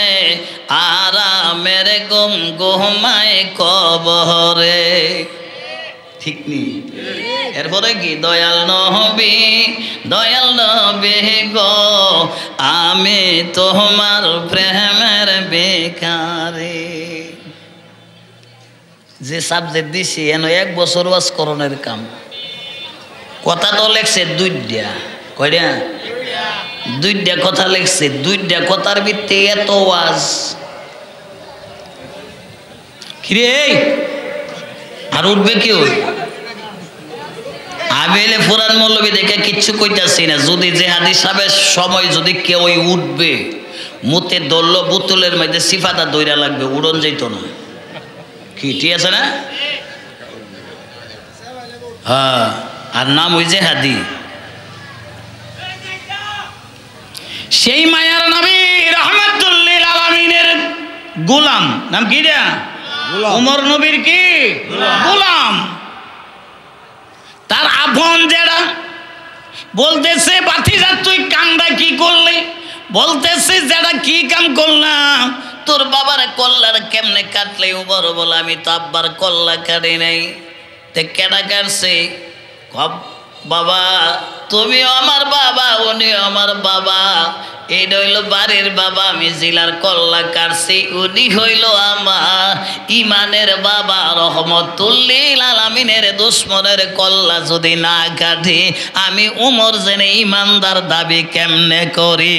A: আরামের গুম ঘুমায় কবরে। ঠিক নি? এরপরে কি? দয়াল নবী, দয়াল নবী গো, আমি তোমার প্রেমের ভিখারি। যে সাবজেক্ট দিছি এন 1 বছর ওয়াজ করণের কাম। কথা তো লেখছে 2টা, কয়টা? 2টা কথা লেখছে। 2টা কথার ভিত্তি এত ওয়াজ। কিরে আর উঠবে কেউ? আমি এলে ফুরান মৌলবী দেখে কিচ্ছু কইতাছি না। যদি যে হাদিস সাহেবের সময় যদি কেউ উঠবে, মুতে দল্ল বোতলের মধ্যে সিফাতা দইরা লাগবে, উড়ন যাইতো না। কি ঠিক আছে না? হ্যাঁ, আর নাম ওই যে হাদি। সেই মায়ার নবী রহমাতুল্লিল আলামিনের গোলাম, নাম কি রে? উমর নবীর কি গোলাম। তার আপন যেটা বলতেছে, বাতিজা তুই কামটা কি করলি? বলতেছে যেটা কি কাম করলাম? তোর বাবার কল্লার কেমনে কাটলে? উমর বলে আমি তো আব্বার কল্লা কাটি নাই। তে কেডা কাটছে? বাবা তুমিও আমার বাবা, উনিও আমার বাবা। এইটা হইল বাড়ির বাবা, আমি জিলার কল্লা কাটছি। উনি হইল আমার ইমানের বাবা রহমতুল্লিল আলামিনের দুশ্মনের কল্লা যদি না কাটি, আমি উমর জেনে ইমানদার দাবি কেমনে করি?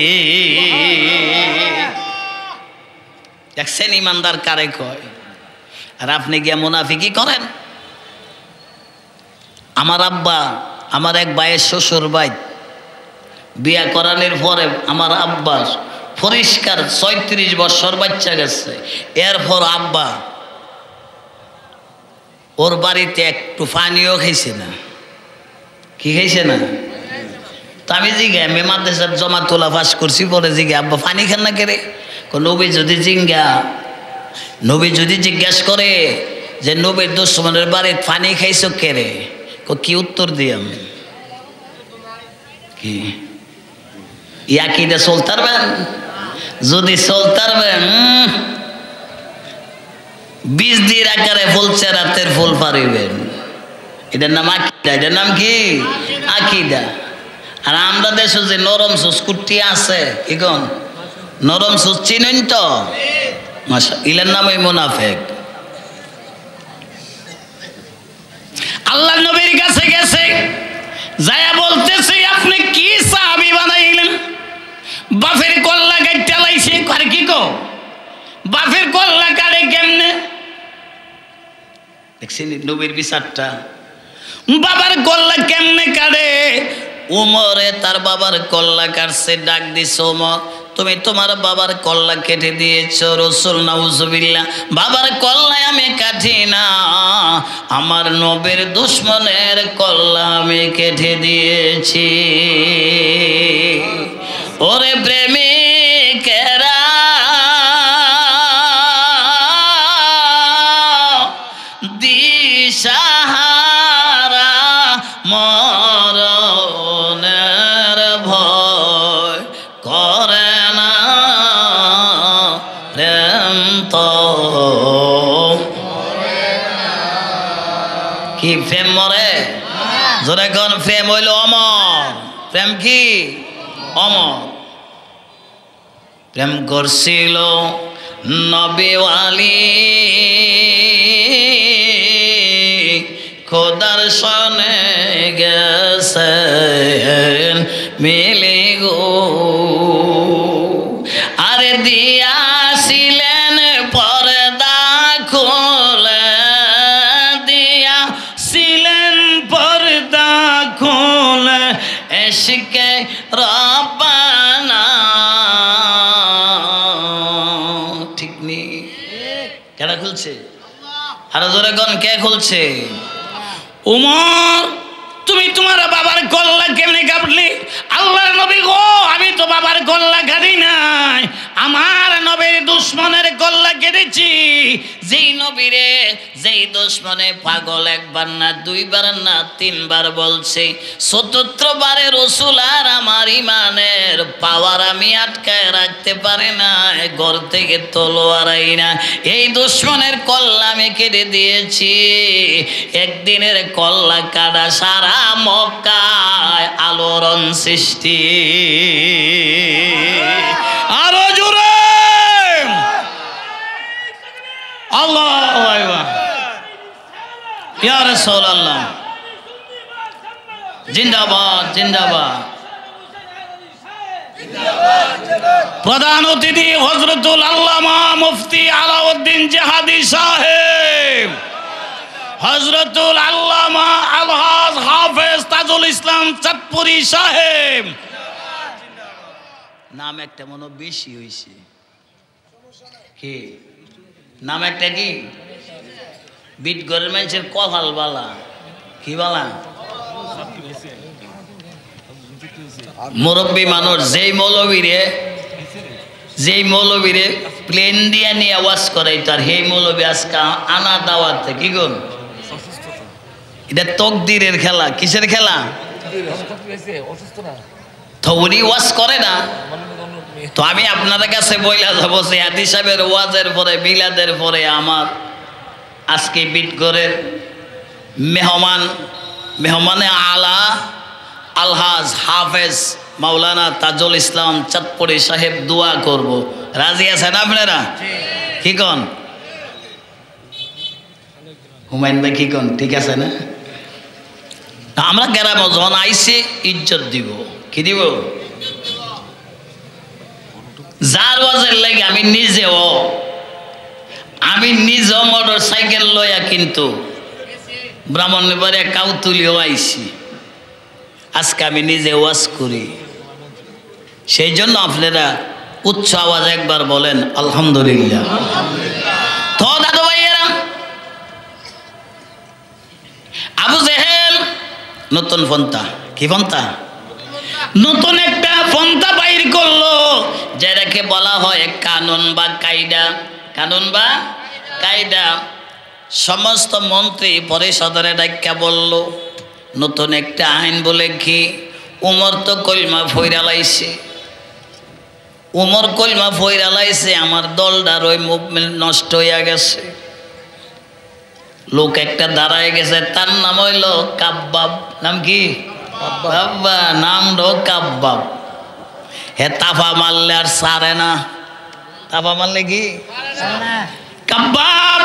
A: দেখছেন ইমানদার কারে কয়? আর আপনি গিয়া মুনাফিকি করেন। আমার আব্বা, আমার এক ভাইয়ের শ্বশুর ভাই বিয়া করানোর পরে আমার আব্বা পরিষ্কার 36 বছর বাচ্চা গেছে। এরপর আব্বা ওর বাড়িতে একটু পানিও খাইছে না। কি খাইছে না? তো আমি জিজ্ঞা, আমি মাদ্রাসার জমা তোলা পাস করছি, পরে জিজ্ঞা আব্বা পানি খান না কেরে? নবী যদি জিজ্ঞাস করে যে নবীর দুশ্মনের বাড়ির পানি খাইছো কেরে, কি উত্তর দিয়াম? কি ইয়াকিদে চলতারবেন? যদি চলতারবেন 20 দিন আকারে ফুলছে রাতের ফুল পারিবেন। এটার নাম আকিদা। এটার নাম কি? আকিদা। আর আমরা দেশে যে নরম সুস্কুটি আছে, কি কোন নরম সুস চিনেন তো? ইলার নাম ওই মুনাফেক। আল্লাহ নবীর কাছে গেছে, যায়া বলতেছে আপনি কি সাহাবী বানাইলেন? বাপের কল্লা কাটতে লাইছে। আর কি কো? বাপের কল্লা কাটে কেমনে? দেখছেন নবীর বিচারটা? বাবার কল্লা কেমনে কাটে? উমরে তার বাবার কল্লা কাটছে। ডাক দিছে, ওমর তুমি তোমার বাবার কল্লা কেটে দিয়েছ। রাসূল নাউজুবিল্লাহ, বাবার কল্লায় আমি কাটি না, আমার নবীর দুশ্মনের কল্লা আমি কেটে দিয়েছি। ওরে প্রেমিকেরা দিশাহারা মরণের ভয় করে না, প্রেম তো কি প্রেম মরে? জোরে কোন প্রেম হইল অমর। প্রেম কি? অমর। প্রেম করছিল নবীওয়ালি খোদার সনে গেছেন মিলি গো আরে দিয়াছিলেন পর্দা খুলে দিয়াছিলেন পর্দা খুলে এশকে রব্বানা ঠিক নেই কেডা খুলছে আরো জোরে কোন কে খুলছে উমর তুমি তোমার বাবার গল্লা কেমনে কাটলি আল্লাহর নবী গো আমি তো বাবার গল্লা কাটি নাই আমার নবীর দুশমনের গল্লা কেটেছি যেই নবীরে যেই দুশমনে পাগল একবার না দুইবার না তিনবার বলছে চতুর্থবারে রাসূল আর আমার ইমানের পাওয়ার আমি আটকায় রাখতে পারি না ঘর থেকে তলোয়ার আইনা এই দুশমনের কল্লা আমি কেটে দিয়েছি একদিনের কল্লা কাটা সারা মক্কায় আলোড়ন সৃষ্টি আরো জোরে আল্লাহু আকবার ইয়া রাসূলুল্লাহ জিন্দাবাদ জিন্দাবাদ প্রধান অতিথি হযরতুল আল্লামা মুফতি আলাউদ্দিন জিহাদি সাহেব হযরতুল আল্লামা আলহাজ হাফেজ তাজুল ইসলাম চাঁদপুরি সাহেব নাম একটা মনে বেশি হইছে কি নাম একটা কি বিট গরের মানুষের কপাল বালা কি বালা মুরব্বী মানুষ যেই মৌলবীরে প্লেন দিয়া নিয়ে আওয়াজ করে তার সেই মৌলবী আজকে আনা দাওয়াতে কি গুণ এটা তকদিরের খেলা কিসের খেলা থৌরি ওয়াজ করে না তো আমি আপনাদের কাছে বইলা যাবো যে হাদি সাহেবের ওয়াজের পরে বিলাদের পরে আমার আজকে বিটগড়ের মেহমানে আলা আলহাজ হাফেজ মাওলানা তাজুল ইসলাম চাঁদপুরি সাহেব দোয়া করব রাজি আছেন আপনারা কি কন হুমায়ুন ভাই কি কন ঠিক আছে না আমরা গ্রামে যখন আইসি ইজ্জত দিব কি দিব যার ওয়াজের লাগে আমি নিজেও মোটর সাইকেল লইয়া কিন্তু ব্রাহ্মণবাড়িয়া কাউতুলিও আইসি আজকে আমি নিজে ওয়াজ করি সেই জন্য আপনারা উচ্চ আওয়াজ একবার বলেন আলহামদুলিল্লাহ তো দাদু ভাইয়েরা আবু জেহেল নতুন পন্থা কি পন্থা নতুন একটা পন্থা বাইর করলো যেটাকে বলা হয় কানুন বা কায়দা সমস্ত মন্ত্রী পরিষদের ডাক্কা বলল নতুন একটা আইন বলে কি উমর তো কলমা ফইরা লাইছে আমার দলটার ওই মুভমেন্ট নষ্ট হইয়া গেছে লোক একটা দাঁড়ায় গেছে তার নাম হইল কাব্বাব নাম কি নাম লো কাব্বাব হে তাফা মারলে আর সারে না তাফা মারলে কি কাব্বাব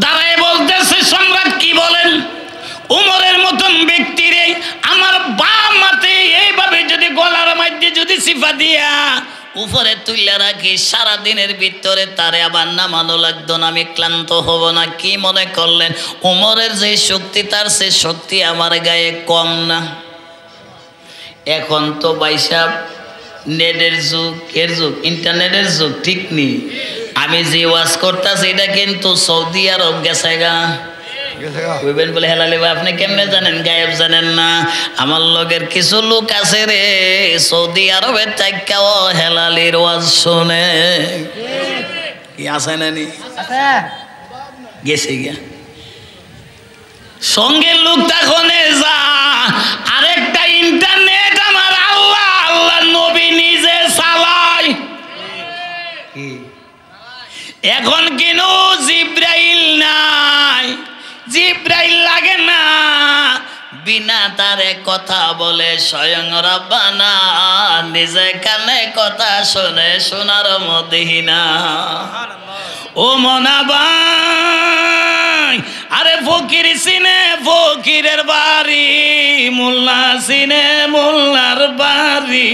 A: দাঁড়ায় বলতেছে সম্রাট কি বলেন উমরের মতন ব্যক্তিরে আমার বাম মাতে এইভাবে যদি গলার মধ্যে যদি সিফা দিয়া উপরে তুলে রাখি সারা দিনের ভিতরে তারে আবার নামানো লাগতো না আমি ক্লান্ত হব না কি মনে করলেন উমরের যে শক্তি তার সে শক্তি আমার গায়ে কম না এখন তো ভাইসাব নেটের যুগ ইন্টারনেটের যুগ ঠিক নেই আমি যে ওয়াজ করতেছি এটা কিন্তু সৌদি আরব গেছে গা বলে হেলালি ভাই আপনি কেমনে জানেন গায়েব জানেন না আমার লগের কিছু লোক আছে রে সৌদি আরবের চাইকাও হেলালির ওয়াজ শুনে কি আছে না নি গেছে গিয়া সঙ্গে লোক তখন যা আরেকটা ইন্টারনেট আমার আল্লাহ নবী নিজে চালায় এখন কেন জিব্রাইল নাই জিব্রাইল লাগে না বিনা তারে কথা বলে স্বয়ং রব্বানা নিজে কানে কথা শুনে শোনার মদিনা ও মনা ভাই আরে ফকির চিনে ফকিরের বাড়ি, মোল্লা চিনে মোল্লার বাড়ি,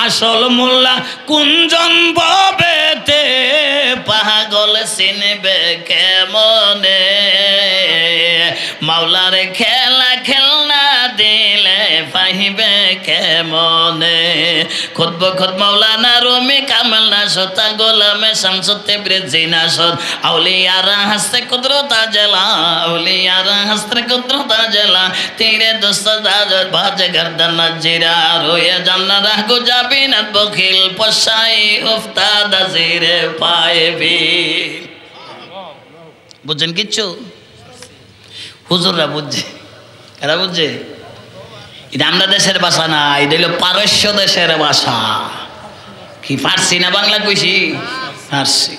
A: আসল মোল্লা কুঞ্জন ববেতে, পাগল চিনবে কেমনে, মাওলার খেলা খেলনা দিলে পাহিবে কেমনে। খুদ বখুদ মাওলানা রুমি কামাল নাশত, গোলামে শামসুতে ব্রিজি নাশত, আউলিয়ারা হস্তে কুদরতা জেলা, আউলিয়ারা হস্তে কুদরতা জেলা, তেরে দোস্ত দাজত বাজ গর্দন জিরা, রোয়ে জান্না রাহ গুজাবি নত বখিল, পশাই উফতাদ জিরে পায়েবি। বুঝছেন কিচ্ছু? হুজুররা বুঝছে, এরা বুঝছে? এটা আমরা দেশের ভাষা না, এটা হলো পারস্য দেশের ভাষা। কি ফার্সি না বাংলা কইছি? ফার্সি।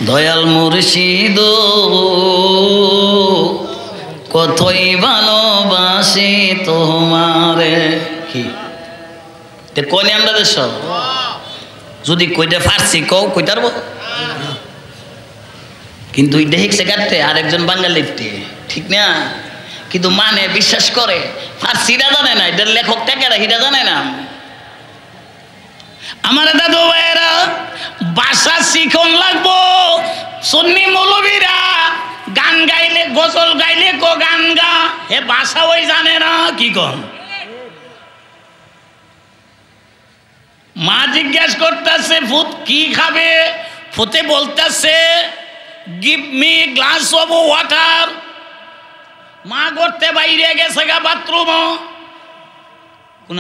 A: দয়াল মুর্শিদ কতই ভালোবাসি তোমারে। কি কোন আমরা দেশ? যদি কইতে ফার্সি কও কইতে পারবো, কিন্তু এটা হিকসে কাটতে আরেকজন বাঙালিতে, ঠিক না? কিন্তু মানে বিশ্বাস করে ফার্সিটা জানে না, এটার লেখকটা কেরা হিটা জানে না। আমার দাদু ভাইয়েরা ভাষা শিখন লাগবো। সুন্নি মৌলবীরা গান গাইলে গজল গাইলে কো গান গা, হে ভাষা ওই জানে না। কি কন? মা জিজ্ঞেস করতেছে ফুত কি খাবে, ফুতে বলতেছে give me glass of water. মা করতে বাইরে গেছে গা বাথরুম, কোন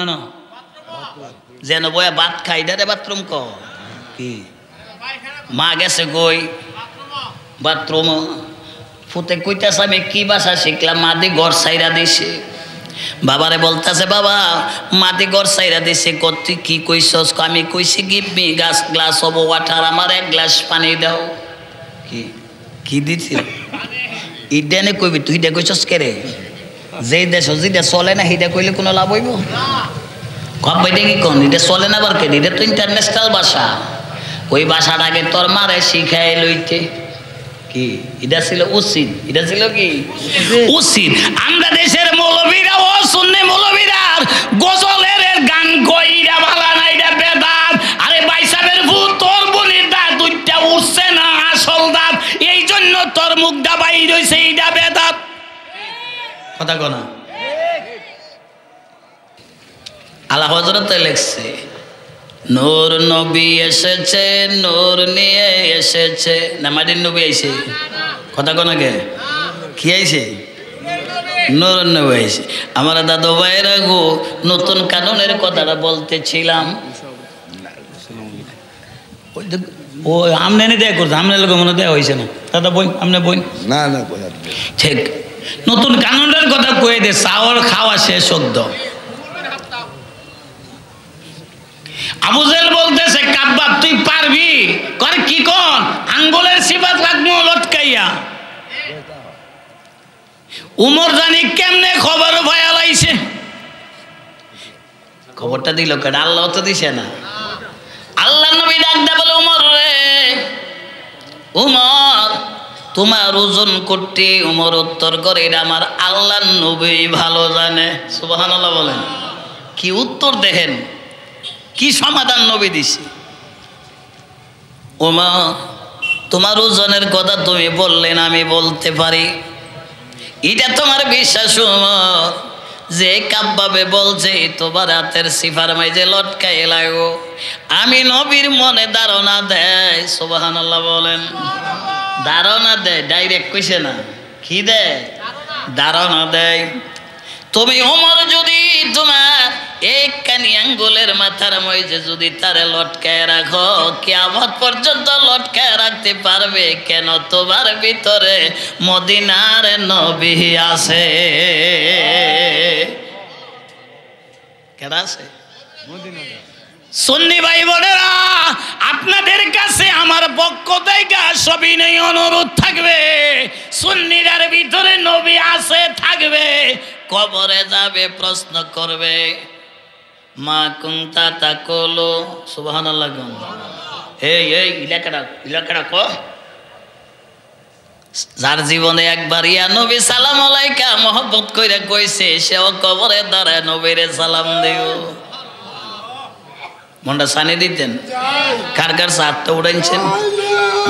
A: যেন বয়া ভাত খাই দে বাথরুম ক কি, মা গেছে কই বাথরুম। ফুতে কইতাছে আমি কি ভাষা শিখলাম, মাদি ঘর সাইরা দিছে। বাবারে বলতেছে বাবা মাদি ঘর সাইরা দিছে, কত কি কইছস? আমি কইছি give me glass of water, আমার এক গ্লাস পানি দাও। কি কি দিছি? ইডেনে কইবি তুই দে কইছস কে রে? যে দেশ যেটা চলে না সেটা কইলে কোনো লাভ হইব? কব বইটা কি কোন এটা চলে না বার কে? এটা তো ইন্টারন্যাশনাল ভাষা। ওই ভাষাটাকে তোর মারে শিখাই লইতে কি এটা ছিল উচিত। এটা ছিল কি উচিত? আমরা দেশের মৌলবীরা ও সুন্নি মৌলবীরা গজলের গান কইরা ভালা না, এটা বেদাত। আরে বাইসাবের ভূত তোর বলির দাঁত দুইটা উঠছে না আসল দাঁত, এই জন্য তোর মুখটা বাইর হইছে, এইটা বেদাত। কথা কোনা আল্লাহ হযরত লেখছে নূর নবী এসেছে, নূর নিয়ে এসেছে। না মাটির নবী আইছে? কথা কোনা কে কি আইছে? নূর নবী আইছে। আমার দাদু ভাইরা গো নতুন কানুনের কথাটা বলতেছিলাম। ও আমনে দেয়া করছে, আমনে লোক মনে দেওয়া হয়েছে না দাদা বই, আমনে বই না না ঠিক। নতুন কানুনের কথা কয়ে দে, চাওয়ার খাওয়া শেষ শব্দ। আবু জেহেল বলতেছে কাব্বাব তুই পারবি? করে কি কোন আঙ্গুলের সিবাত লাগমু লটকাইয়া। উমর জানি কেমনে খবর ভাইয়ালাইছে, খবরটা দিল কেন? আল্লাহ তো দিছে না। আল্লাহ নবী ডাক দে বলে উমর রে, উমর তোমার ওজন করতে। উমর উত্তর করে এটা আমার আল্লাহ নবী ভালো জানে। সুবহানাল্লাহ বলেন। কি উত্তর দেখেন, কি সমাধান নবী দিছে। ওমর তোমার ওজনের কথা তুমি বললেন, আমি বলতে পারি এটা তোমার বিশ্বাস উমর যে কাব্বাবে বলছে তোমার হাতের সিফার মাইজে লটকাই লাগো, আমি নবীর মনে ধারণা দেয়। সুবহানাল্লাহ বলেন। ধারণা দেয়, ডাইরেক্ট কইছে না। কি দেয়? ধারণা দেয়। তুমি ওমর যদি তোমার এক কানি আঙ্গুলের মাথার মধ্যে যদি তারে লটকায় রাখো, কিয়ামত পর্যন্ত লটকায় রাখতে পারবে কেন? তোমার ভিতরে মদিনার নবী আছে। কেডা আছে? সুন্নি ভাই বোনেরা, আপনাদের কাছে আমার পক্ষ থেকে সবিনয় অনুরোধ থাকবে, সুন্নিদের ভিতরে নবী আছে থাকবে, কবরে যাবে প্রশ্ন করবে মা কুনতা তাকুলু। সুবহানাল্লাহ। এই এই ইলাকাটা ক যার জীবনে একবার ইয়া নবী সালাম আলাইকা মহব্বত কইরা কইছে সেও কবরে দাঁড়ায় নবীরে সালাম দিও। মনটা সানি দিতেন। কার কার চারটা উড়াইছেন?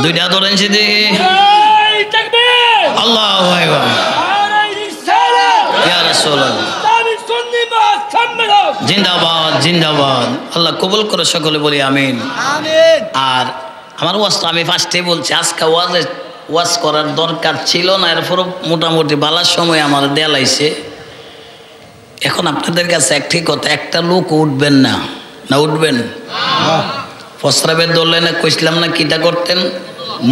A: দুইটা উড়াইছে যে আল্লাহু আকবার ইয়া রাসূলুল্লাহ জিন্দাবাদ জিন্দাবাদ। আল্লাহ কবুল করে সকলে বলি আমিন আমিন। আর আমার ওয়াজ তো আমি ফার্স্টে বলছি, আজকে ওয়াজ করার দরকার ছিল না, এরপর মোটামুটি বালার সময় আমার দেয়ালাইছে। এখন আপনাদের কাছে একটি কথা, একটা লোক উঠবেন না, না উঠবেন? প্রস্রাবের দলে না কইসলাম না কিটা করতেন?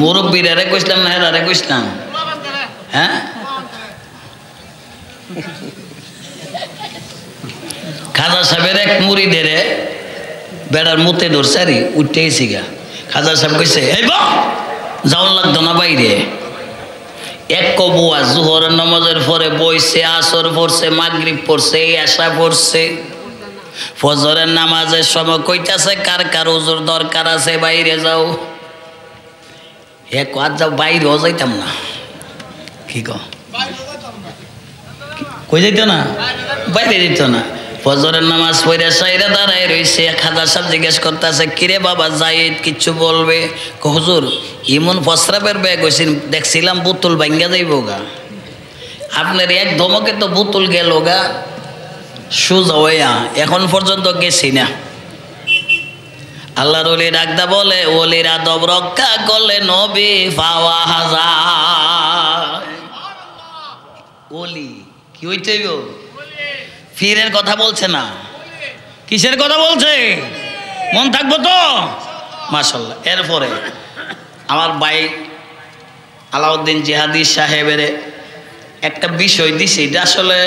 A: মুরব্বীরা কইসলাম না হেরারে কইসলাম? হ্যাঁ, খাজা সাহেবের এক মুরিদের বেড়ার মুতে ধরসারি উঠতে গেছি গা। খাজা সাহেব কইছে এই বা যাওয়ার লাগতো না বাইরে। এক কবুয়া জোহরের নামাজের পরে বইছে, আসর পড়ছে, মাগরিব পড়ছে, এশা পড়ছে, ফজরের নামাজের সময় কইতাছে কার কার ওজোর দরকার আছে বাইরে যাও। এক আজ যাও, বাইরেও যাইতাম না। কি কই যাইত না, বাইরে যেত না। ফজরের নামাজ পড়ে সাইরা দাঁড়ায় রইছে। খাজা সাহেব জিজ্ঞেস করতেছে কিরে বাবা জায়েদ কিচ্ছু বলবে? হুজুর ইমন প্রস্রাবের ব্যাগ হয়েছে, দেখছিলাম বোতল ভাঙ্গা যাইব গা। আপনার এক ধমকে তো বোতল গেল গা সোজা হইয়া, এখন পর্যন্ত গেছি না। আল্লাহর ওলি ডাকদা বলে ওলির আদব রক্ষা করলে নবী পাওয়া যায়। ওলি কি হইতে ফিরের কথা বলছে না, কিসের কথা বলছে? মন থাকবো তো মাশাআল্লাহ। এরপরে আমার ভাই আলাউদ্দিন জিহাদি সাহেবের একটা বিষয় দিছি, এটা আসলে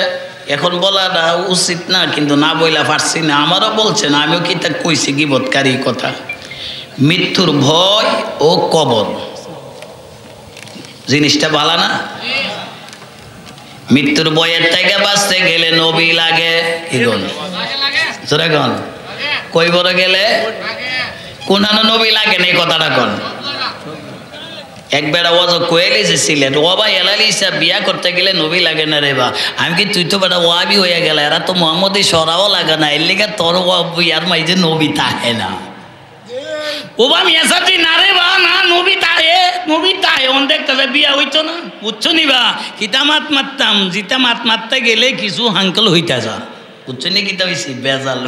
A: এখন বলাটা উচিত না, কিন্তু না বইলা পারছি না। আমারও বলছে না, আমিও কি তা কইছি গীবতকারী কথা। মৃত্যুর ভয় ও কবর জিনিসটা ভালো না? মৃত্যুর ভয়ের থেকে বাঁচতে গেলে নবী লাগে। কই বড় গেলে কোন নবী লাগে না, এই কথাটা কন। একবার ওয়াজ কোয়েলিছে সিলেট, ও ভাই এলালিসা বিয়া করতে গেলে নবী লাগে না রে বা। আমি কি তুই তো বেটা ওয়াবি হয়ে গেল, এরা তো মোহাম্মদী সরাও লাগে না, এর লিগে তোর বিয়ার মাইজে নবী তাহে না। ও বা মিয়া সাথে না রে বা, না নবী তাহে, নবী তাহে। অন দেখতে বিয়া হইতো না, বুঝছো নি বা? কিতা মাত মারতাম, জিতা মাত মারতে গেলে কিছু হাঙ্কল হইতা যা, বুঝছো নি? কিতা হইছি বেজাল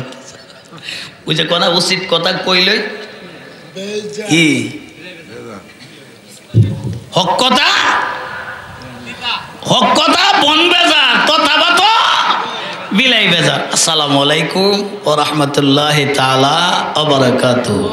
A: বুঝে কথা, উচিত কথা কইলই কি হক কথা, হক কথা বন বেজার তথাগত বিলাই বেজার। আসসালামু আলাইকুম ওয়া রাহমাতুল্লাহি তাআলা ওয়া বারাকাতুহু।